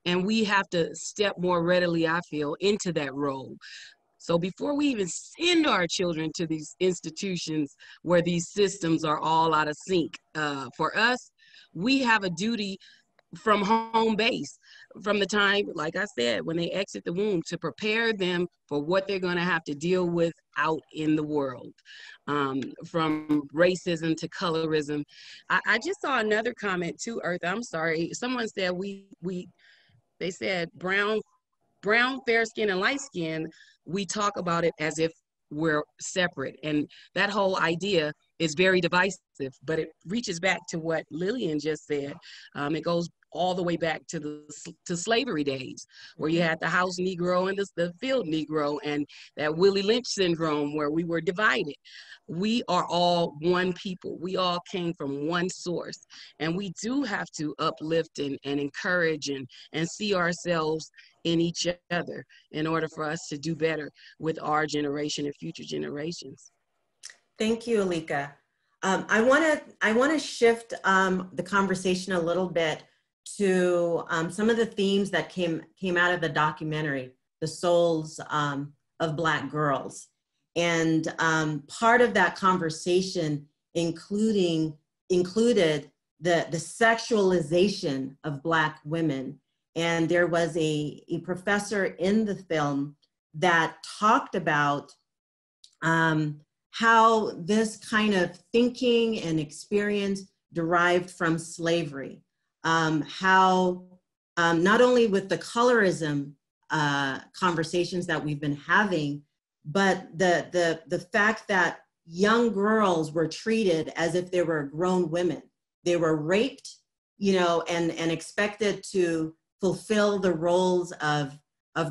And we have to step more readily, I feel, into that role. So before we even send our children to these institutions where these systems are all out of sync, for us, we have a duty from home base. from the time, like I said, when they exit the womb, to prepare them for what they're going to have to deal with out in the world, from racism to colorism. I just saw another comment too, Eartha. I'm sorry. Someone said they said brown, fair skin, and light skin. We talk about it as if we're separate, and that whole idea is very divisive. But it reaches back to what Lillian just said. It goes all the way back to slavery days, where you had the house Negro and the field Negro, and that Willie Lynch syndrome where we were divided. We are all one people. We all came from one source, and we do have to uplift and encourage and see ourselves in each other in order for us to do better with our generation and future generations. Thank you, Alika. I want to shift the conversation a little bit to some of the themes that came out of the documentary, The Souls of Black Girls. And part of that conversation included the sexualization of Black women. And there was a professor in the film that talked about how this kind of thinking and experience derived from slavery. How not only with the colorism conversations that we've been having, but the fact that young girls were treated as if they were grown women. They were raped, and expected to fulfill the roles of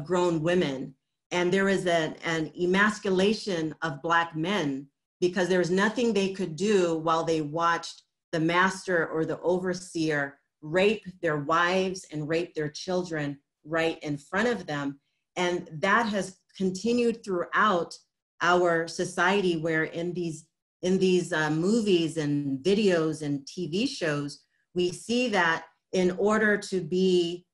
grown women. And there was an emasculation of Black men because there was nothing they could do while they watched the master or the overseer rape their wives and rape their children right in front of them. And that has continued throughout our society, where in these movies and videos and TV shows, we see that in order to be,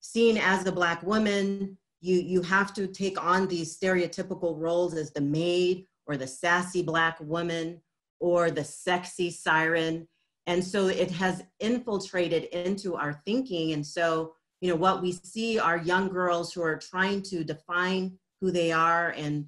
seen as the Black woman, you have to take on these stereotypical roles as the maid or the sassy Black woman or the sexy siren. And so it has infiltrated into our thinking. And so, what we see are young girls who are trying to define who they are and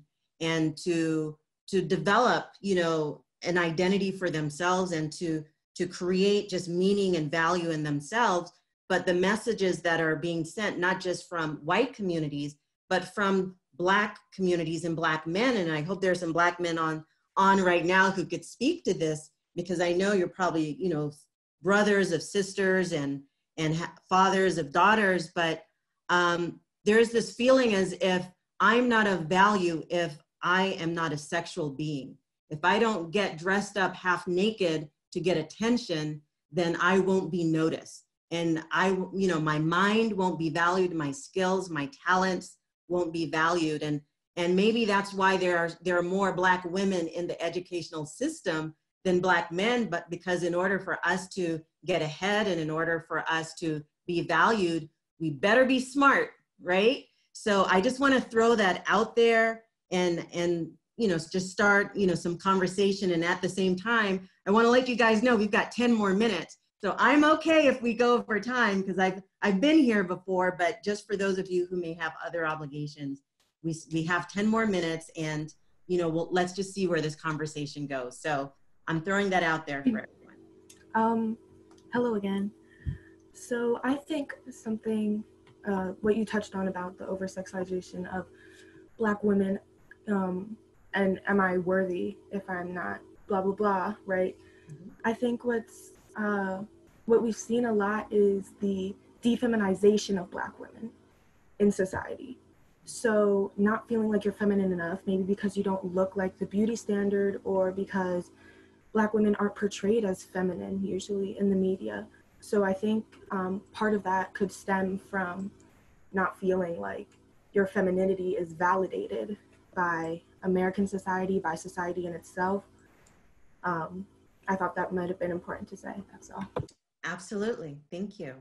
to develop, an identity for themselves and to create just meaning and value in themselves. But the messages that are being sent, not just from white communities, but from Black communities and Black men, and I hope there's some Black men on right now who could speak to this, because I know you're probably, brothers of sisters and fathers of daughters, but there's this feeling as if I'm not of value if I am not a sexual being. If I don't get dressed up half naked to get attention, then I won't be noticed. And my mind won't be valued, my skills, my talents won't be valued. And maybe that's why there are more Black women in the educational system than Black men, but because in order for us to get ahead and in order for us to be valued, we better be smart, right? So I just want to throw that out there and just start, some conversation. And at the same time, I want to let you guys know we've got 10 more minutes. So I'm okay if we go over time, because I've been here before, but just for those of you who may have other obligations, we have 10 more minutes, and let's just see where this conversation goes. So I'm throwing that out there for everyone. Hello again. So I think something, what you touched on about the over-sexualization of Black women, and am I worthy if I'm not blah, blah, blah, right? Mm-hmm. I think what we've seen a lot is the defeminization of Black women in society. So not feeling like you're feminine enough, maybe because you don't look like the beauty standard, or because Black women aren't portrayed as feminine usually in the media. So I think part of that could stem from not feeling like your femininity is validated by American society, by society in itself. I thought that might have been important to say, that's all. Absolutely, thank you.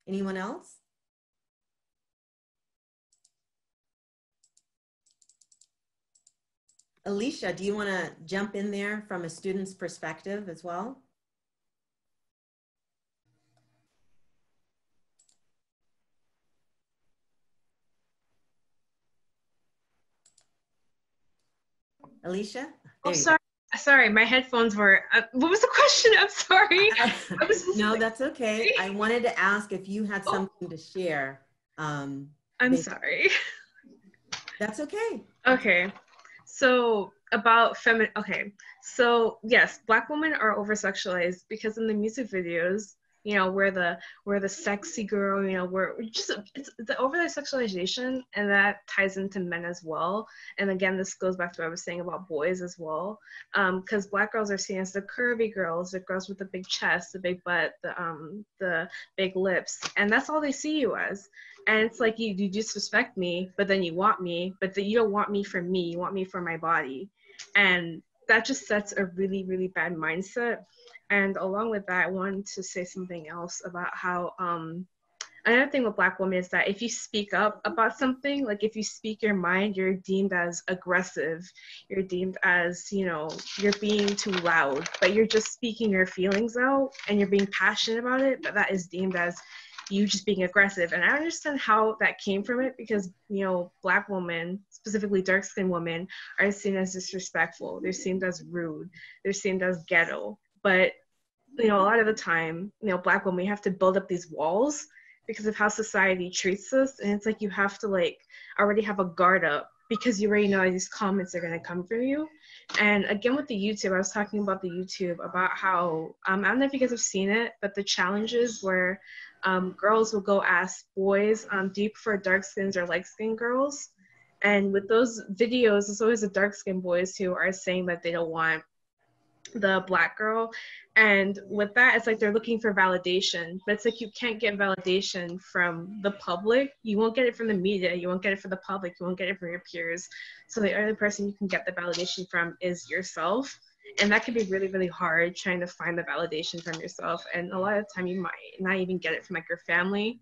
Anyone else? Alicia, do you want to jump in there from a student's perspective as well? Alicia? Oh, There you sorry. Sorry, my headphones were, what was the question? I'm sorry. go. No, that's okay. I wanted to ask if you had Oh. something to share. I'm Basically. sorry. That's okay. Okay. So about okay. So yes, Black women are over sexualized because in the music videos, you know, we're the sexy girl, you know, we're just, it's the over sexualization, and that ties into men as well. And again, this goes back to what I was saying about boys as well, because Black girls are seen as the curvy girls, the girls with the big chest, the big butt, the big lips, and that's all they see you as. And it's like you disrespect me, but then you want me, but you don't want me for me, you want me for my body. And that just sets a really, really bad mindset. And along with that, I wanted to say something else about how another thing with Black women is that if you speak up about something, like if you speak your mind, you're deemed as aggressive, you're deemed as, you know, you're being too loud, but you're just speaking your feelings out and you're being passionate about it, but that is deemed as you just being aggressive. And I understand how that came from it, because, you know, Black women, specifically dark-skinned women, are seen as disrespectful, they're seen as rude, they're seen as ghetto. But, you know, a lot of the time, you know, Black women, we have to build up these walls because of how society treats us. And it's like you have to like already have a guard up because you already know these comments are going to come from you. And again, with the YouTube, I was talking about the YouTube, about how, I don't know if you guys have seen it, but the challenges where girls will go ask boys, do you prefer dark skins or light skinned girls? And with those videos, it's always the dark skinned boys who are saying that they don't want the Black girl. And with that, it's like they're looking for validation, but it's like you can't get validation from the public. You won't get it from the media, you won't get it from the public, you won't get it from your peers. So the only person you can get the validation from is yourself. And that can be really, really hard, trying to find the validation from yourself. And a lot of the time you might not even get it from like your family.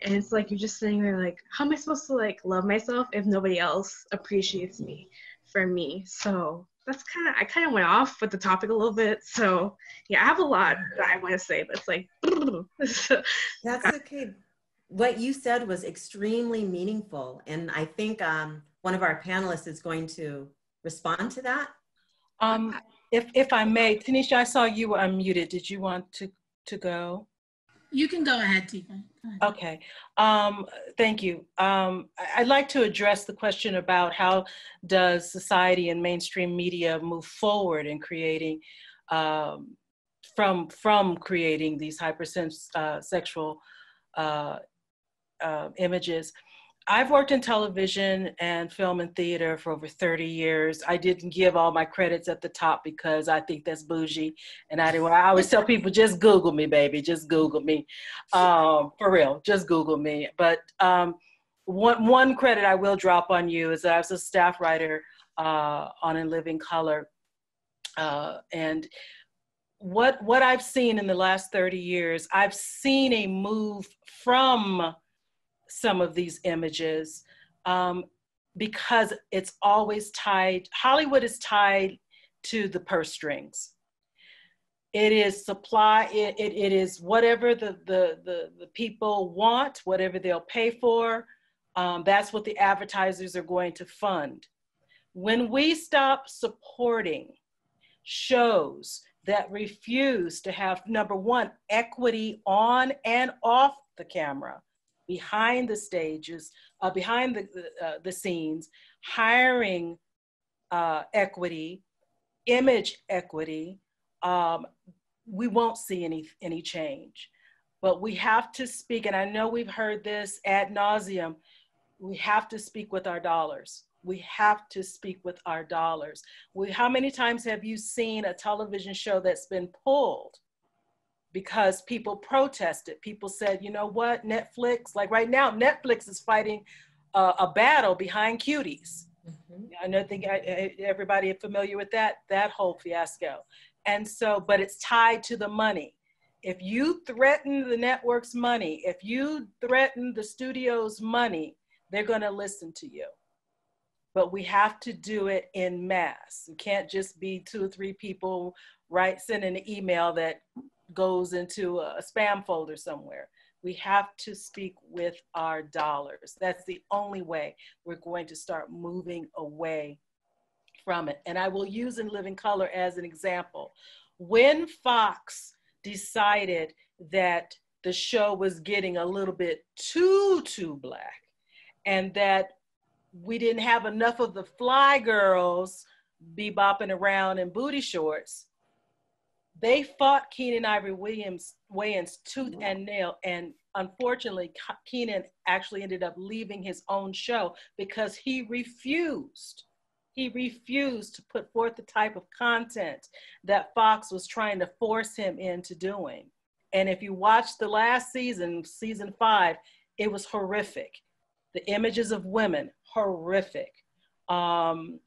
And it's like you're just sitting there like, how am I supposed to like love myself if nobody else appreciates me for me? So that's I kind of went off with the topic a little bit. So yeah, I have a lot that I want to say, but it's like, That's okay. What you said was extremely meaningful. And I think one of our panelists is going to respond to that. If I may, Tanisha, I saw you were unmuted. Did you want to go? You can go ahead, Tika. Okay, thank you. I'd like to address the question about how does society and mainstream media move forward in creating, from creating these hypersexual images. I've worked in television and film and theater for over 30 years. I didn't give all my credits at the top because I think that's bougie. And I always tell people, just Google me, baby, just Google me. For real, just Google me. But one credit I will drop on you is that I was a staff writer on In Living Color. And what I've seen in the last 30 years, I've seen a move from some of these images because it's always tied, Hollywood is tied to the purse strings. It is supply, it is whatever the people want, whatever they'll pay for, that's what the advertisers are going to fund. When we stop supporting shows that refuse to have, number one, equity on and off the camera, behind the stages, behind the scenes, hiring equity, image equity, we won't see any change. But we have to speak, and I know we've heard this ad nauseum, we have to speak with our dollars. We have to speak with our dollars. How many times have you seen a television show that's been pulled because people protested? People said, you know what, Netflix, like right now, Netflix is fighting a battle behind cuties. I don't think everybody is familiar with that whole fiasco. And so, but it's tied to the money. If you threaten the network's money, if you threaten the studio's money, they're gonna listen to you. But we have to do it en masse. It can't just be 2 or 3 people sending an email that goes into a spam folder somewhere. We have to speak with our dollars. That's the only way we're going to start moving away from it. And I will use In Living Color as an example. When Fox decided that the show was getting a little bit too black, and that we didn't have enough of the fly girls bebopping around in booty shorts, they fought Keenan Ivory Wayans tooth and nail. And unfortunately, Keenan actually ended up leaving his own show because he refused to put forth the type of content that Fox was trying to force him into doing. And if you watch the last season, season 5, it was horrific. The images of women, horrific. But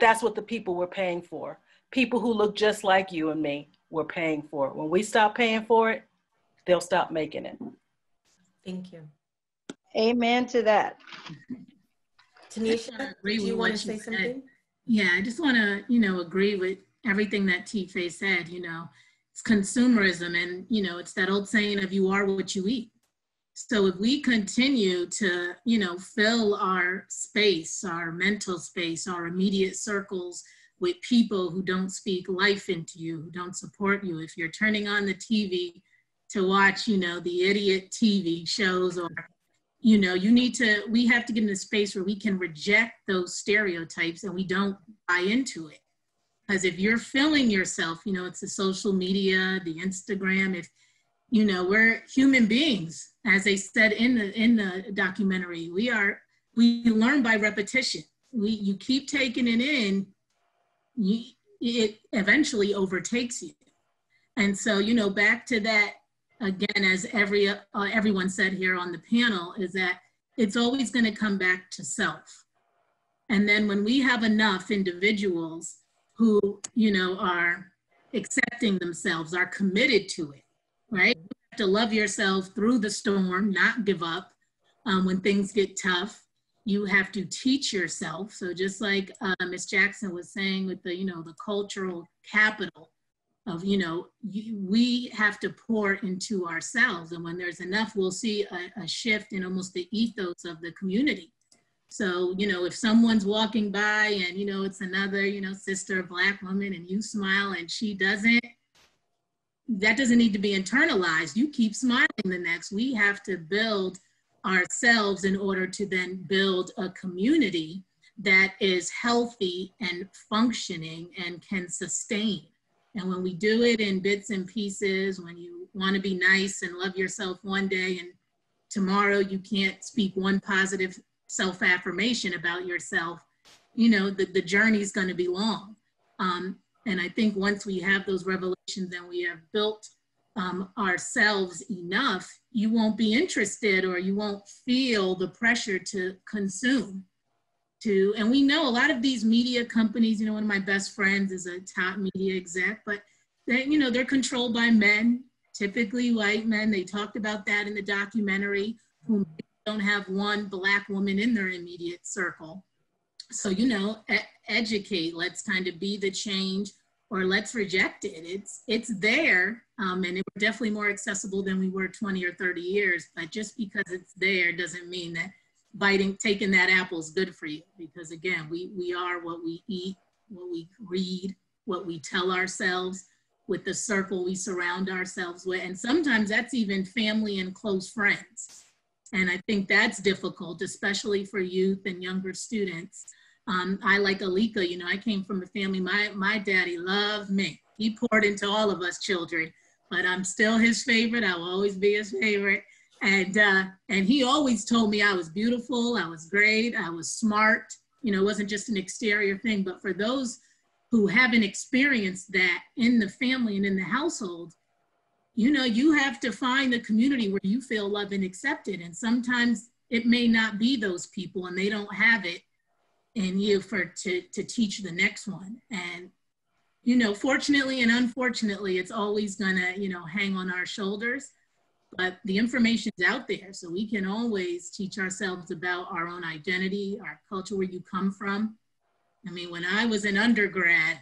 that's what the people were paying for. People who look just like you and me were paying for it. When we stop paying for it, they'll stop making it. Thank you. Amen to that. Tanisha, do you want to say something? Yeah, I just want to, agree with everything that Tife said. It's consumerism, and, it's that old saying of you are what you eat. So if we continue to, fill our space, our mental space, our immediate circles with people who don't speak life into you, who don't support you, if you're turning on the TV to watch, the idiot TV shows, or, we have to get in a space where we can reject those stereotypes and we don't buy into it. Because if you're filling yourself, it's the social media, the Instagram, if, we're human beings, as they said in the documentary, we learn by repetition. You keep taking it in, it eventually overtakes you. And so, back to that, again, as everyone said here on the panel, is that it's always going to come back to self. And then when we have enough individuals who, are accepting themselves, are committed to it, right? You have to love yourself through the storm, not give up when things get tough. You have to teach yourself. So just like Ms. Jackson was saying with the, the cultural capital of, we have to pour into ourselves. And when there's enough, we'll see a shift in almost the ethos of the community. So, if someone's walking by and, it's another, sister, Black woman, and you smile and she doesn't, that doesn't need to be internalized. You keep smiling the next. We have to build ourselves in order to then build a community that is healthy and functioning and can sustain. And when we do it in bits and pieces, when you want to be nice and love yourself one day and tomorrow you can't speak one positive self-affirmation about yourself, the journey's going to be long. And I think once we have those revelations and we have built ourselves enough, you won't be interested, or you won't feel the pressure to consume. And we know a lot of these media companies, one of my best friends is a top media exec, but they're controlled by men, typically white men. They talked about that in the documentary, who don't have one Black woman in their immediate circle. So, educate, let's kind of be the change, or let's reject it. It's there, and it was definitely more accessible than we were 20 or 30 years, but just because it's there doesn't mean that taking that apple is good for you, because again, we are what we eat, what we read, what we tell ourselves, with the circle we surround ourselves with. And sometimes that's even family and close friends. And I think that's difficult, especially for youth and younger students. I, like Alika, I came from a family, my daddy loved me. He poured into all of us children, but I'm still his favorite. I will always be his favorite. And he always told me I was beautiful, I was great, I was smart. It wasn't just an exterior thing, but for those who haven't experienced that in the family and in the household, you have to find a community where you feel loved and accepted. And sometimes it may not be those people, and they don't have it in you to teach the next one. And, fortunately and unfortunately, it's always gonna, hang on our shoulders. But the information's out there, so we can always teach ourselves about our own identity, our culture, where you come from. I mean, when I was an undergrad,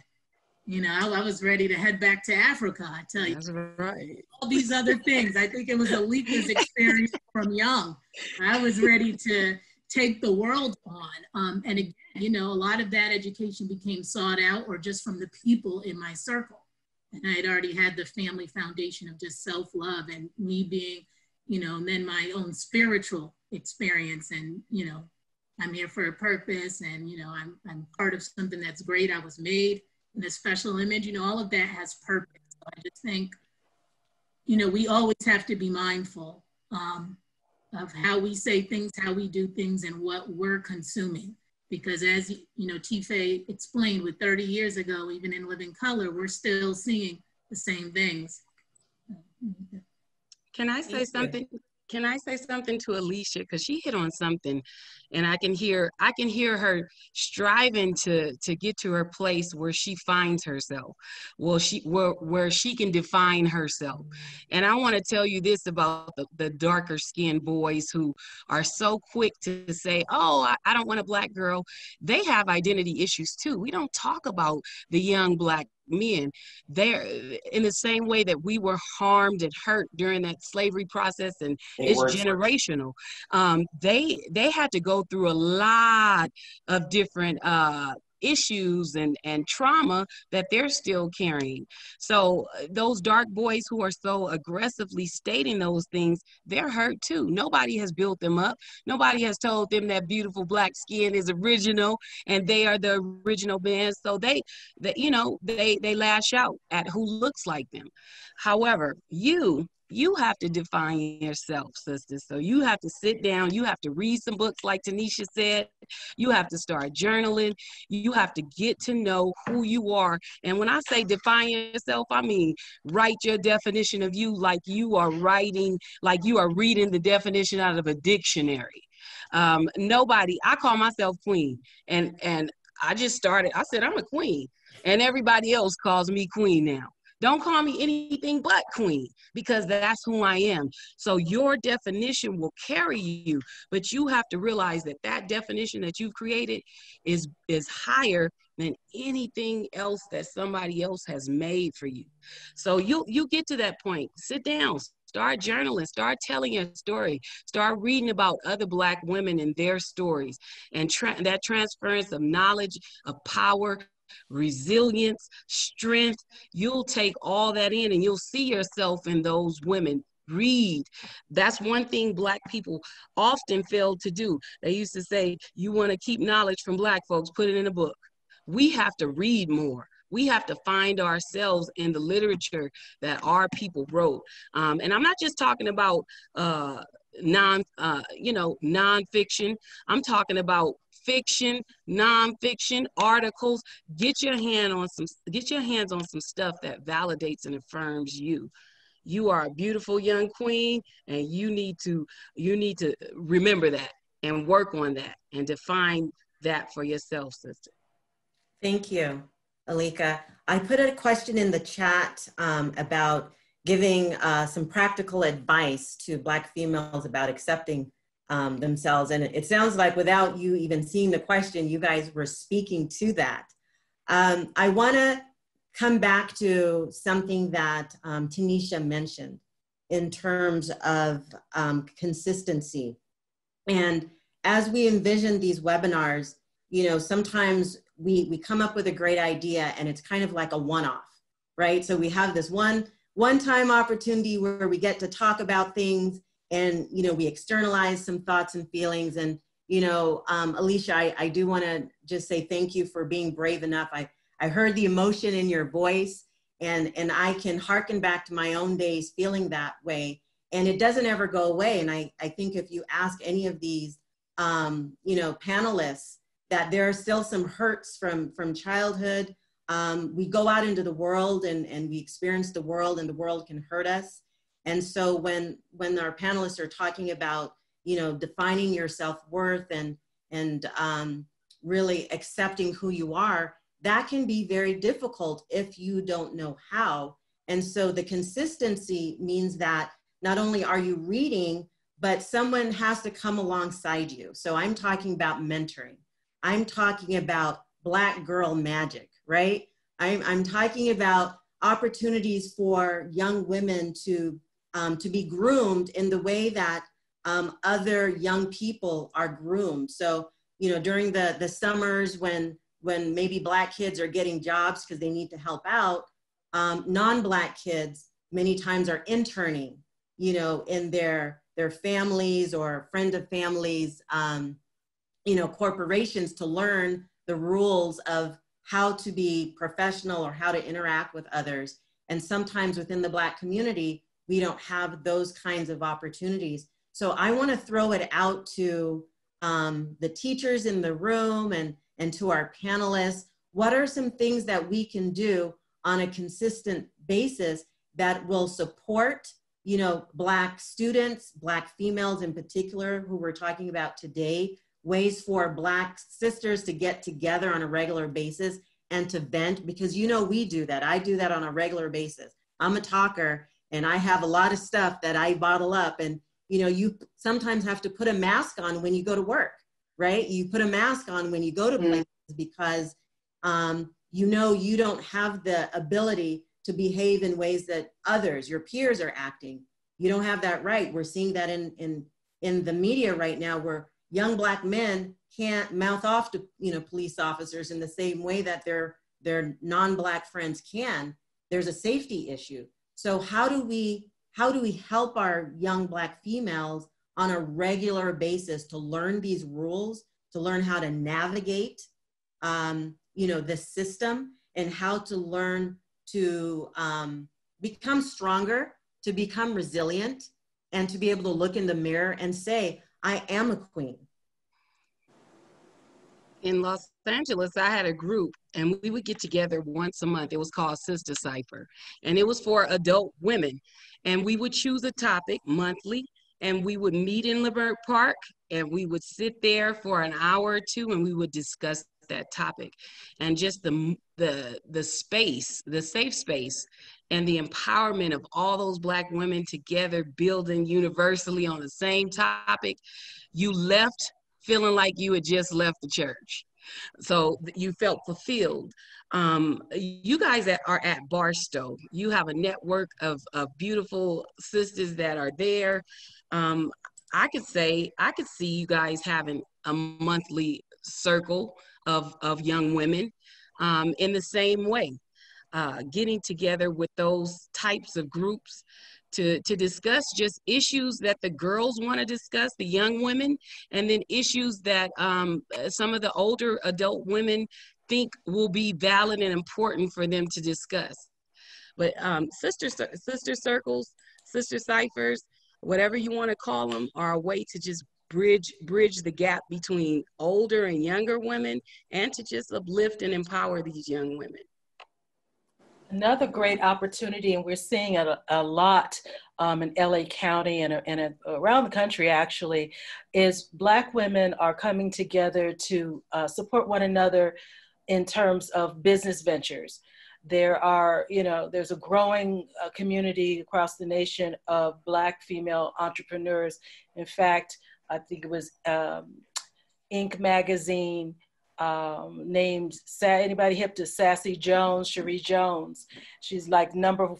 I was ready to head back to Africa, I tell you. That's right. All these other things. I think it was Alika's experience from young. I was ready to take the world on. And again, you know, a lot of that education became sought out or just from the people in my circle. And I had already had the family foundation of just self-love and me being, you know, and then my own spiritual experience. And, you know, I'm here for a purpose, and, you know, I'm part of something that's great. I was made in a special image, you know, all of that has purpose. So I just think, you know, we always have to be mindful of how we say things, how we do things, and what we're consuming. Because as, you know, Tife explained, with 30 years ago, even in Living Color, we're still seeing the same things. Can I say something? Can I say something to Alicia? Because she hit on something, and I can hear her striving to get to her place where she finds herself, well, where she can define herself. And I want to tell you this about the darker skinned boys who are so quick to say, oh, I don't want a Black girl. They have identity issues too. We don't talk about the young Black men. They're in the same way that we were harmed and hurt during that slavery process, and it's generational. They had to go through a lot of different issues and trauma that they're still carrying. So those dark boys who are so aggressively stating those things, they're hurt too. Nobody has built them up. Nobody has told them that beautiful Black skin is original and they are the original man. So they lash out at who looks like them. However, you have to define yourself, sister. So you have to sit down, you have to read some books like Tanisha said, you have to start journaling, you have to get to know who you are. And when I say define yourself, I mean write your definition of you like you are reading the definition out of a dictionary. I call myself queen, and I just started, I said I'm a queen, and everybody else calls me queen now. Don't call me anything but queen, because that's who I am. So your definition will carry you, but you have to realize that that definition that you've created is higher than anything else that somebody else has made for you. So you get to that point. Sit down, start journaling, start telling your story, start reading about other Black women and their stories, and that transference of knowledge, of power, resilience, strength, you'll take all that in and you'll see yourself in those women. Read. That's one thing Black people often fail to do. They used to say, you want to keep knowledge from Black folks, put it in a book. We have to read more. We have to find ourselves in the literature that our people wrote. And I'm not just talking about nonfiction. I'm talking about fiction, nonfiction, articles. Get your hands on some stuff that validates and affirms you. You are a beautiful young queen, and you need to remember that and work on that and define that for yourself, sister. Thank you, Alika. I put a question in the chat about giving some practical advice to Black females about accepting themselves. And it sounds like without you even seeing the question, you guys were speaking to that. I wanna come back to something that Tanisha mentioned in terms of consistency. And as we envision these webinars, you know, sometimes we come up with a great idea and it's kind of like a one-off, right? So we have this one-time opportunity where we get to talk about things, and, you know, we externalize some thoughts and feelings. And, you know, Alicia, I do want to just say thank you for being brave enough. I heard the emotion in your voice, and I can hearken back to my own days feeling that way, and it doesn't ever go away. And I think if you ask any of these, you know, panelists, that there are still some hurts from childhood. We go out into the world and we experience the world, and the world can hurt us. And so when our panelists are talking about, you know, defining your self-worth and really accepting who you are, that can be very difficult if you don't know how. And so the consistency means that not only are you reading, but someone has to come alongside you. So I'm talking about mentoring. I'm talking about Black girl magic, right? I'm talking about opportunities for young women to be groomed in the way that other young people are groomed. So, you know, during the summers when maybe Black kids are getting jobs because they need to help out, non-Black kids many times are interning, you know, in their families or friend of families, you know, corporations, to learn the rules of how to be professional or how to interact with others. And sometimes within the Black community, we don't have those kinds of opportunities. So I want to throw it out to the teachers in the room and to our panelists. What are some things that we can do on a consistent basis that will support, you know, Black students, Black females in particular, who we're talking about today, ways for Black sisters to get together on a regular basis and to vent, because, you know, we do that. I do that on a regular basis. I'm a talker and I have a lot of stuff that I bottle up, and, you know, you sometimes have to put a mask on when you go to work, right? You put a mask on when you go to places because, you know, you don't have the ability to behave in ways that others, your peers, are acting. You don't have that right. We're seeing that in the media right now, where young Black men can't mouth off to, you know, police officers in the same way that their non-Black friends can. There's a safety issue. So how do we help our young Black females on a regular basis to learn these rules, to learn how to navigate, you know, the system, and how to learn to become stronger, to become resilient, and to be able to look in the mirror and say, I am a queen. In Los Angeles, I had a group and we would get together once a month. It was called Sister Cipher, and it was for adult women. And we would choose a topic monthly, and we would meet in Lambert Park, and we would sit there for an hour or two, and we would discuss that topic. And just the space, the safe space, and the empowerment of all those Black women together, building universally on the same topic, you left feeling like you had just left the church. So you felt fulfilled. You guys are at Barstow. You have a network of beautiful sisters that are there. I could see you guys having a monthly circle of young women in the same way, getting together with those types of groups to discuss just issues that the girls want to discuss, the young women, and then issues that some of the older adult women think will be valid and important for them to discuss. But sister circles, sister ciphers, whatever you want to call them, are a way to just bridge the gap between older and younger women, and to just uplift and empower these young women. Another great opportunity, and we're seeing it a lot in LA County and around the country actually, is Black women are coming together to support one another in terms of business ventures. There are, you know, there's a growing community across the nation of Black female entrepreneurs. In fact, I think it was Inc. magazine named, anybody hip to Sassy Jones, Cherie Jones. She's like number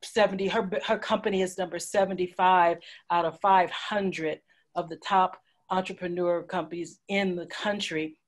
70, her company is number 75 out of 500 of the top entrepreneur companies in the country.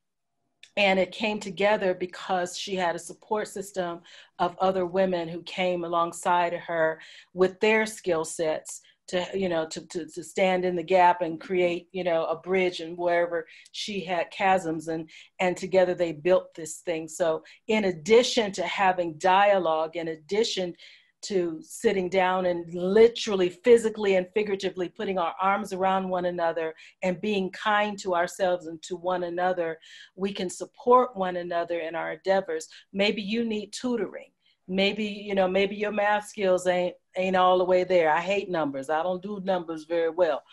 And it came together because she had a support system of other women who came alongside her with their skill sets to, you know, to stand in the gap and create, you know, a bridge, and wherever she had chasms, and together they built this thing. So in addition to having dialogue, in addition to sitting down and literally, physically and figuratively putting our arms around one another and being kind to ourselves and to one another, we can support one another in our endeavors. Maybe you need tutoring. Maybe, you know, maybe your math skills ain't all the way there. I hate numbers. I don't do numbers very well.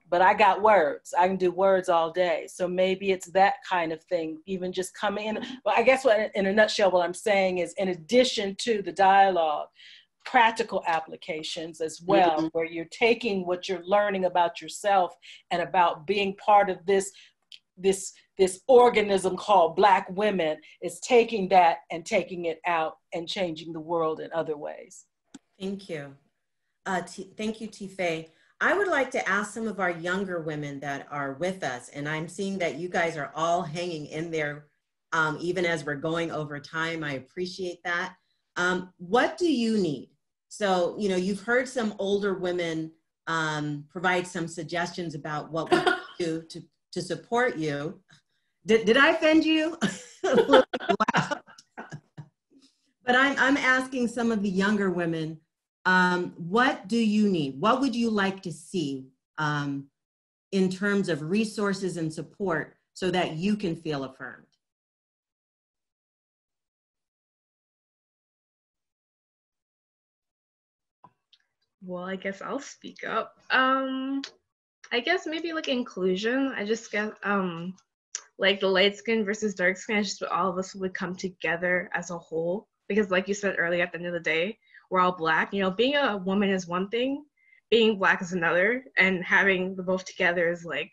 But I got words. I can do words all day. So maybe it's that kind of thing, even just coming in. Well, I guess what, in a nutshell, what I'm saying is, in addition to the dialogue, practical applications as well, where you're taking what you're learning about yourself and about being part of this organism called Black women, is taking that and taking it out and changing the world in other ways. Thank you. Thank you, Tife. I would like to ask some of our younger women that are with us, and I'm seeing that you guys are all hanging in there even as we're going over time. I appreciate that. What do you need? So, you know, you've heard some older women provide some suggestions about what we can do to support you. Did I offend you? But I'm asking some of the younger women, what do you need? What would you like to see in terms of resources and support so that you can feel affirmed? Well, I guess I'll speak up. I guess maybe like inclusion. I just get like the light skin versus dark skin, just all of us would come together as a whole. Because like you said earlier, at the end of the day, we're all Black. You know, being a woman is one thing, being Black is another, and having the both together is like,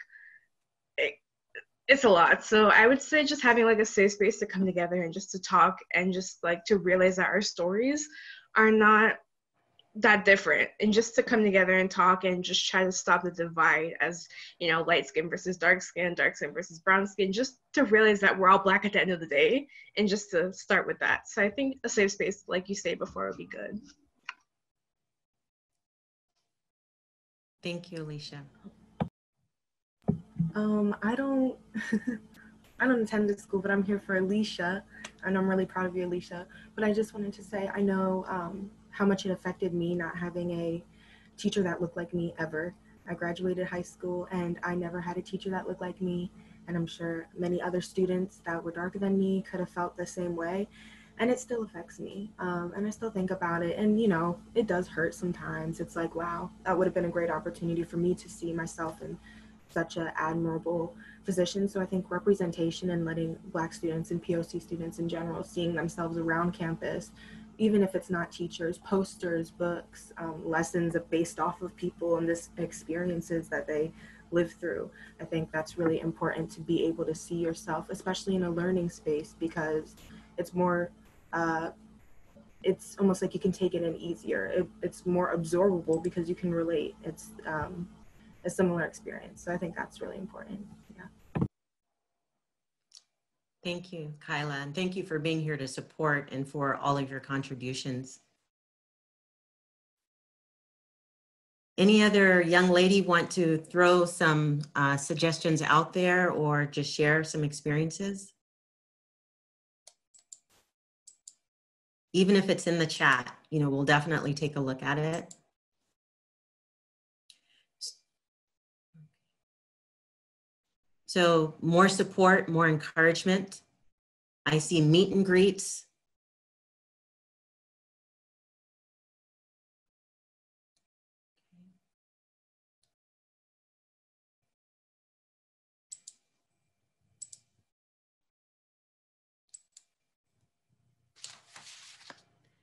it's a lot. So I would say just having like a safe space to come together and just to talk and just like to realize that our stories are not that different, and just to come together and talk and just try to stop the divide as, you know, light skin versus dark skin versus brown skin, just to realize that we're all Black at the end of the day, and just to start with that. So I think a safe space, like you say before, would be good. Thank you, Alicia. I don't I don't attend this school, but I'm here for Alicia, and I'm really proud of you, Alicia. But I just wanted to say, I know how much it affected me not having a teacher that looked like me ever. I graduated high school and I never had a teacher that looked like me, and I'm sure many other students that were darker than me could have felt the same way, and it still affects me. And I still think about it, and you know, it does hurt sometimes. It's like, wow, that would have been a great opportunity for me to see myself in such an admirable position. So I think representation and letting Black students and POC students in general seeing themselves around campus, even if it's not teachers, posters, books, lessons based off of people and this experiences that they live through. I think that's really important, to be able to see yourself, especially in a learning space, because it's more, it's almost like you can take it in easier. It's more absorbable because you can relate. It's a similar experience. So I think that's really important. Yeah. Thank you, Kyla, and thank you for being here to support and for all of your contributions. Any other young lady want to throw some suggestions out there or just share some experiences? Even if it's in the chat, you know, we'll definitely take a look at it. So more support, more encouragement. I see meet and greets.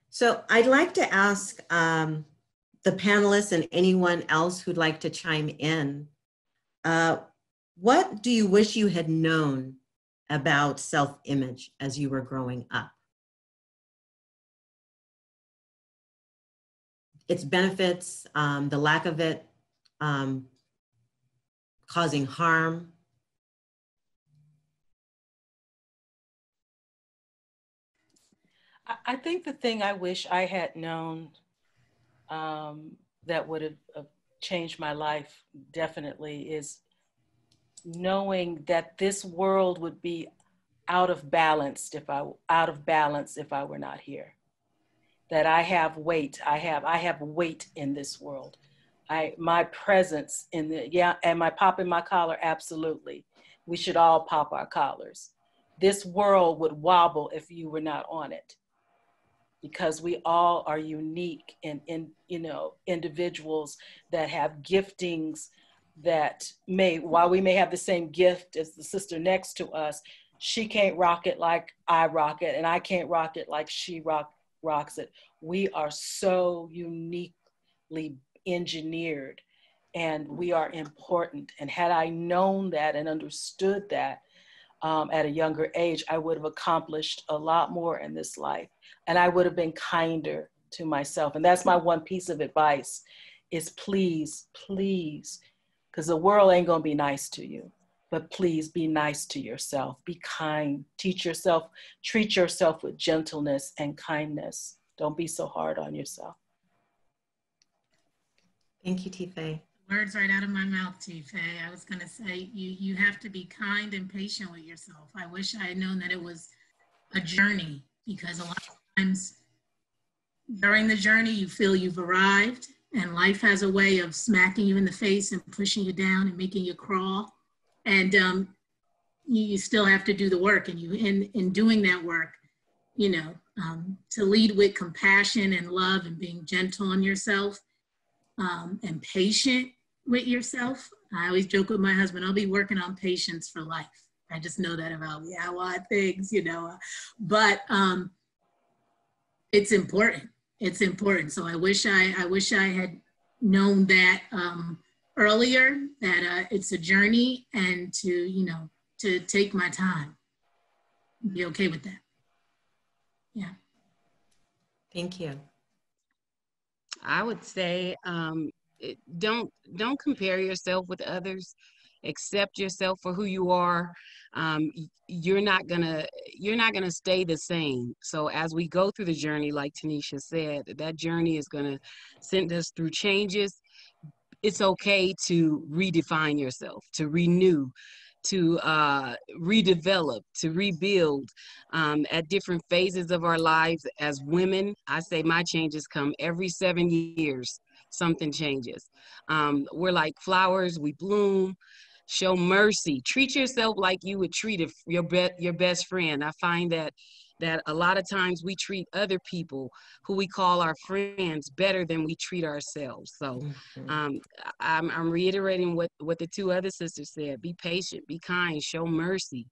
So I'd like to ask the panelists and anyone else who'd like to chime in, what do you wish you had known about self-image as you were growing up? Its benefits, the lack of it, causing harm. I think the thing I wish I had known that would have changed my life definitely is knowing that this world would be out of balance if I were not here. That I have weight. I have weight in this world. My presence in the, yeah, am I popping my collar? Absolutely. We should all pop our collars. This world would wobble if you were not on it, because we all are unique and you know, individuals that have giftings that while we may have the same gift as the sister next to us, she can't rock it like I rock it, and I can't rock it like she rocks it. We are so uniquely engineered, and we are important. And had I known that and understood that at a younger age, I would have accomplished a lot more in this life, and I would have been kinder to myself. And that's my one piece of advice, is please, please, because the world ain't gonna be nice to you, but please be nice to yourself. Be kind, treat yourself with gentleness and kindness. Don't be so hard on yourself. Thank you, Tife. Words right out of my mouth, Tife. I was gonna say, you have to be kind and patient with yourself. I wish I had known that it was a journey, because a lot of times during the journey, you feel you've arrived, and life has a way of smacking you in the face and pushing you down and making you crawl. And you still have to do the work. And in doing that work, to lead with compassion and love and being gentle on yourself, and patient with yourself. I always joke with my husband, I'll be working on patience for life. I just know that about me. I want things, but it's important. It's important. So I wish I had known that earlier, that it's a journey, and to take my time, be okay with that. Yeah. Thank you. I would say don't compare yourself with others. Accept yourself for who you are. You're not gonna stay the same. So as we go through the journey, like Tanisha said, that journey is gonna send us through changes. It's okay to redefine yourself, to renew, to redevelop, to rebuild at different phases of our lives. As women, I say my changes come every 7 years. Something changes. We're like flowers, we bloom. Show mercy. Treat yourself like you would treat your best friend. I find that a lot of times we treat other people who we call our friends better than we treat ourselves. So I'm reiterating what the two other sisters said. Be patient, be kind, show mercy,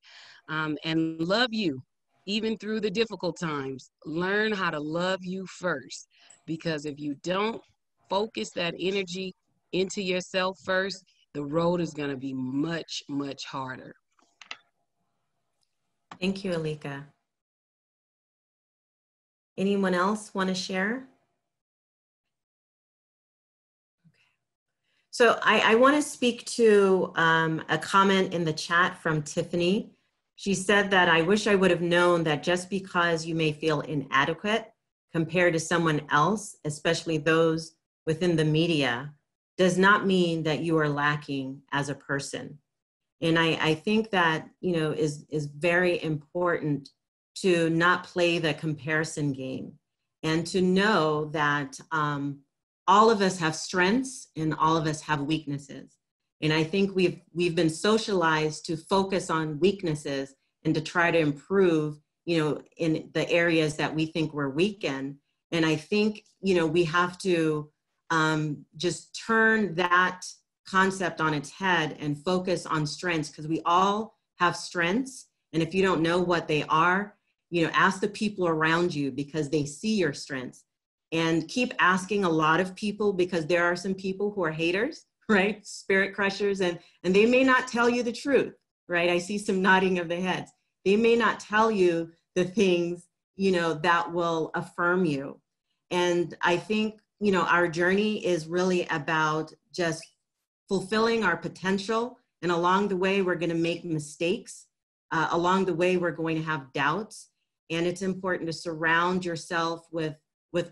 and love you even through the difficult times. Learn how to love you first, because if you don't focus that energy into yourself first, the road is going to be much, much harder. Thank you, Alika. Anyone else want to share? So I want to speak to a comment in the chat from Tiffany. She said that I wish I would have known that just because you may feel inadequate compared to someone else, especially those within the media, does not mean that you are lacking as a person. And I think that, is very important to not play the comparison game, and to know that all of us have strengths and all of us have weaknesses. And I think we've been socialized to focus on weaknesses and to try to improve, in the areas that we think we're weak in. And I think, we have to just turn that concept on its head and focus on strengths, because we all have strengths. And if you don't know what they are, ask the people around you, because they see your strengths. And keep asking a lot of people, because there are some people who are haters, right? Spirit crushers, and they may not tell you the truth, right? I see some nodding of the heads. They may not tell you the things, that will affirm you. And I think, our journey is really about just fulfilling our potential. And along the way, we're going to make mistakes. Along the way, we're going to have doubts. And it's important to surround yourself with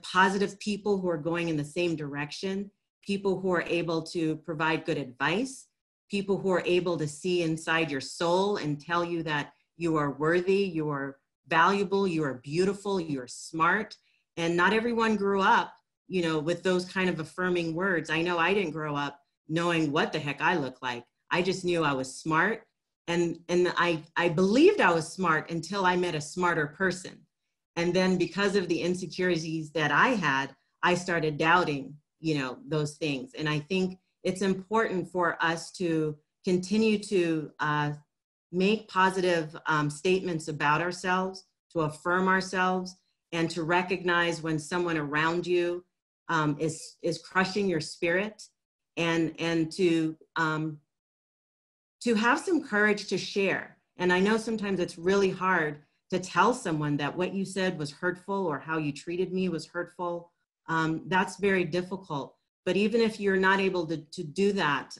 positive people who are going in the same direction, people who are able to provide good advice, people who are able to see inside your soul and tell you that you are worthy, you are valuable, you are beautiful, you are smart. And not everyone grew up, with those kind of affirming words. I know I didn't grow up knowing what the heck I look like. I just knew I was smart. And I believed I was smart until I met a smarter person. And then because of the insecurities that I had, I started doubting, those things. And I think it's important for us to continue to make positive statements about ourselves, to affirm ourselves, and to recognize when someone around you is crushing your spirit, and to have some courage to share. And I know sometimes it's really hard to tell someone that what you said was hurtful, or how you treated me was hurtful. That's very difficult. But even if you're not able to do that,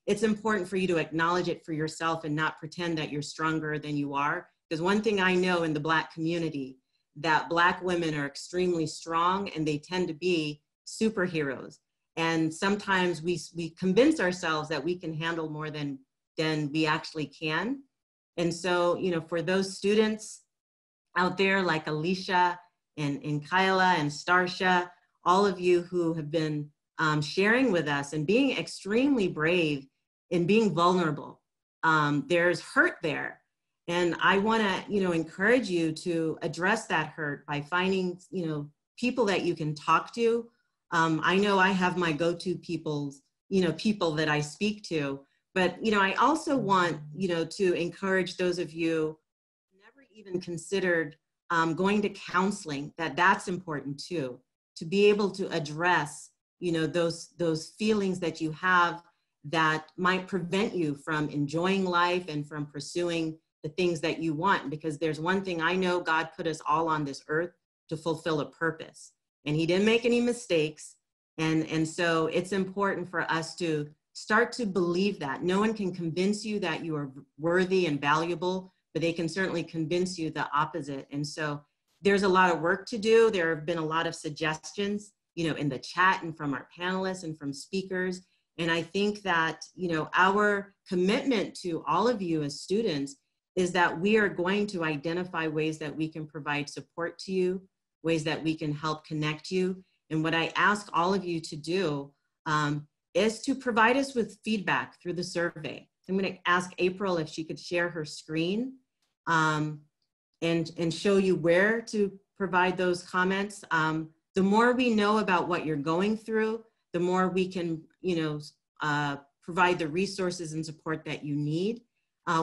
it's important for you to acknowledge it for yourself and not pretend that you're stronger than you are. Because one thing I know in the Black community, that Black women are extremely strong and they tend to be superheroes. And sometimes we convince ourselves that we can handle more than we actually can. And so, you know, for those students out there like Alicia and Kyla and Starsha, all of you who have been sharing with us and being extremely brave and being vulnerable. There's hurt there. And I wanna, you know, encourage you to address that hurt by finding, you know, people that you can talk to. I know I have my go-to people that I speak to, but, you know, I also want, you know, to encourage those of you who never even considered going to counseling, that's important too, to be able to address, you know, those feelings that you have that might prevent you from enjoying life and from pursuing the things that you want. Because there's one thing I know, God put us all on this earth to fulfill a purpose, and he didn't make any mistakes. And so it's important for us to start to believe that. No one can convince you that you are worthy and valuable, but they can certainly convince you the opposite. And so there's a lot of work to do. There have been a lot of suggestions, you know, in the chat and from our panelists and from speakers. And I think that, you know, our commitment to all of you as students is that we are going to identify ways that we can provide support to you, ways that we can help connect you. And what I ask all of you to do is to provide us with feedback through the survey. I'm going to ask April if she could share her screen and show you where to provide those comments. The more we know about what you're going through, the more we can, you know, provide the resources and support that you need.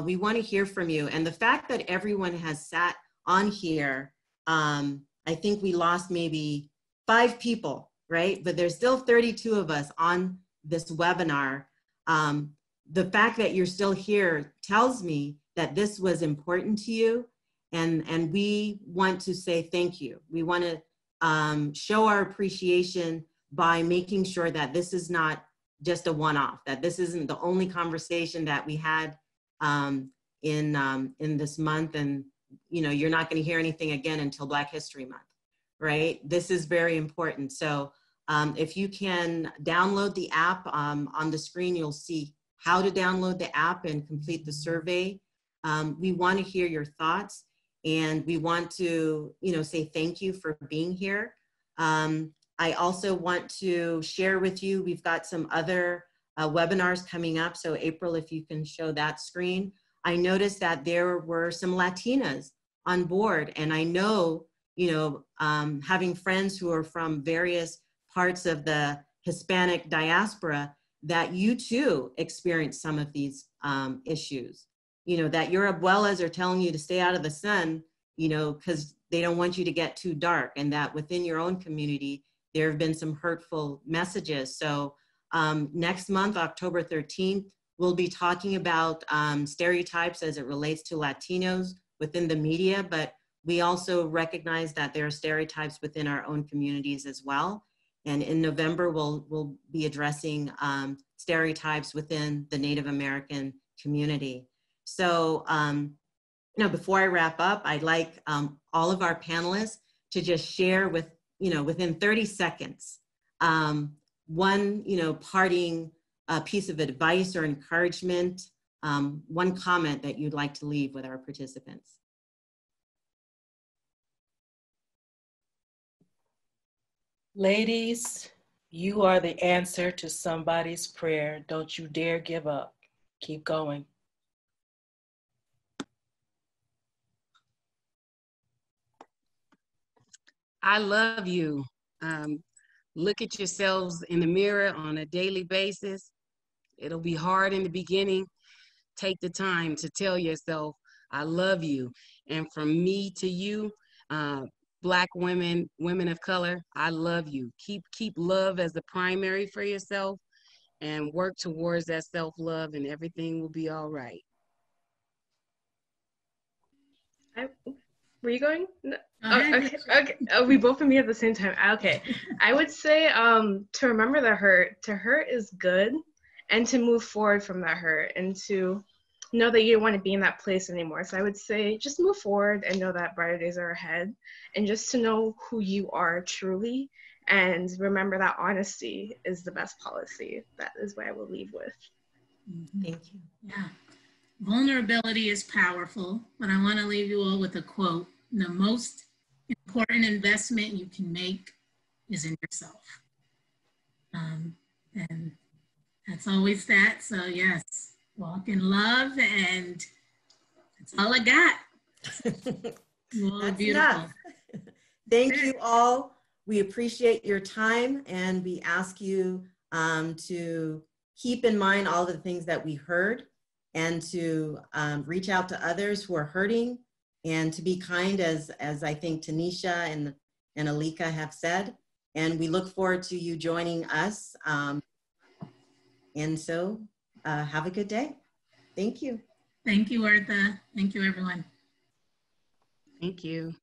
We want to hear from you. And the fact that everyone has sat on here, I think we lost maybe 5 people, right? But there's still 32 of us on this webinar. The fact that you're still here tells me that this was important to you. And we want to say thank you. We want to show our appreciation by making sure that this is not just a one-off, that this isn't the only conversation that we had in this month. And, you know, you're not going to hear anything again until Black History Month, right? This is very important. So if you can download the app, on the screen, you'll see how to download the app and complete the survey. We want to hear your thoughts, and we want to, you know, say thank you for being here. I also want to share with you, we've got some other webinars coming up. So April, if you can show that screen. I noticed that there were some Latinas on board, and I know, you know, having friends who are from various parts of the Hispanic diaspora, that you too experience some of these issues. You know, that your abuelas are telling you to stay out of the sun, you know, because they don't want you to get too dark, and that within your own community, there have been some hurtful messages. So next month, October 13th, we'll be talking about stereotypes as it relates to Latinos within the media, but we also recognize that there are stereotypes within our own communities as well. And in November, we'll be addressing stereotypes within the Native American community. So, you know, before I wrap up, I'd like all of our panelists to just share with, you know, within 30 seconds, one, you know, parting piece of advice or encouragement, one comment that you'd like to leave with our participants. Ladies, you are the answer to somebody's prayer. Don't you dare give up. Keep going. I love you. Look at yourselves in the mirror on a daily basis. It'll be hard in the beginning. Take the time to tell yourself, I love you. And from me to you, Black women, women of color, I love you. Keep love as the primary for yourself and work towards that self-love, and everything will be all right. Were you going? No. ahead. Okay. Oh, we both of me at the same time. Okay. I would say to remember the hurt. To hurt is good, and to move forward from that hurt, and to know that you don't want to be in that place anymore. So I would say just move forward and know that brighter days are ahead, and just to know who you are truly, and remember that honesty is the best policy. That is what I will leave with. Thank you. Yeah. Vulnerability is powerful, but I want to leave you all with a quote. The most important investment you can make is in yourself. And that's always that. So yes, walk in love, and that's all I got. That's enough. Thank you all. We appreciate your time, and we ask you to keep in mind all the things that we heard, and to reach out to others who are hurting, and to be kind, as I think Tanisha and Alika have said. And we look forward to you joining us. And so have a good day. Thank you. Thank you, Eartha. Thank you, everyone. Thank you.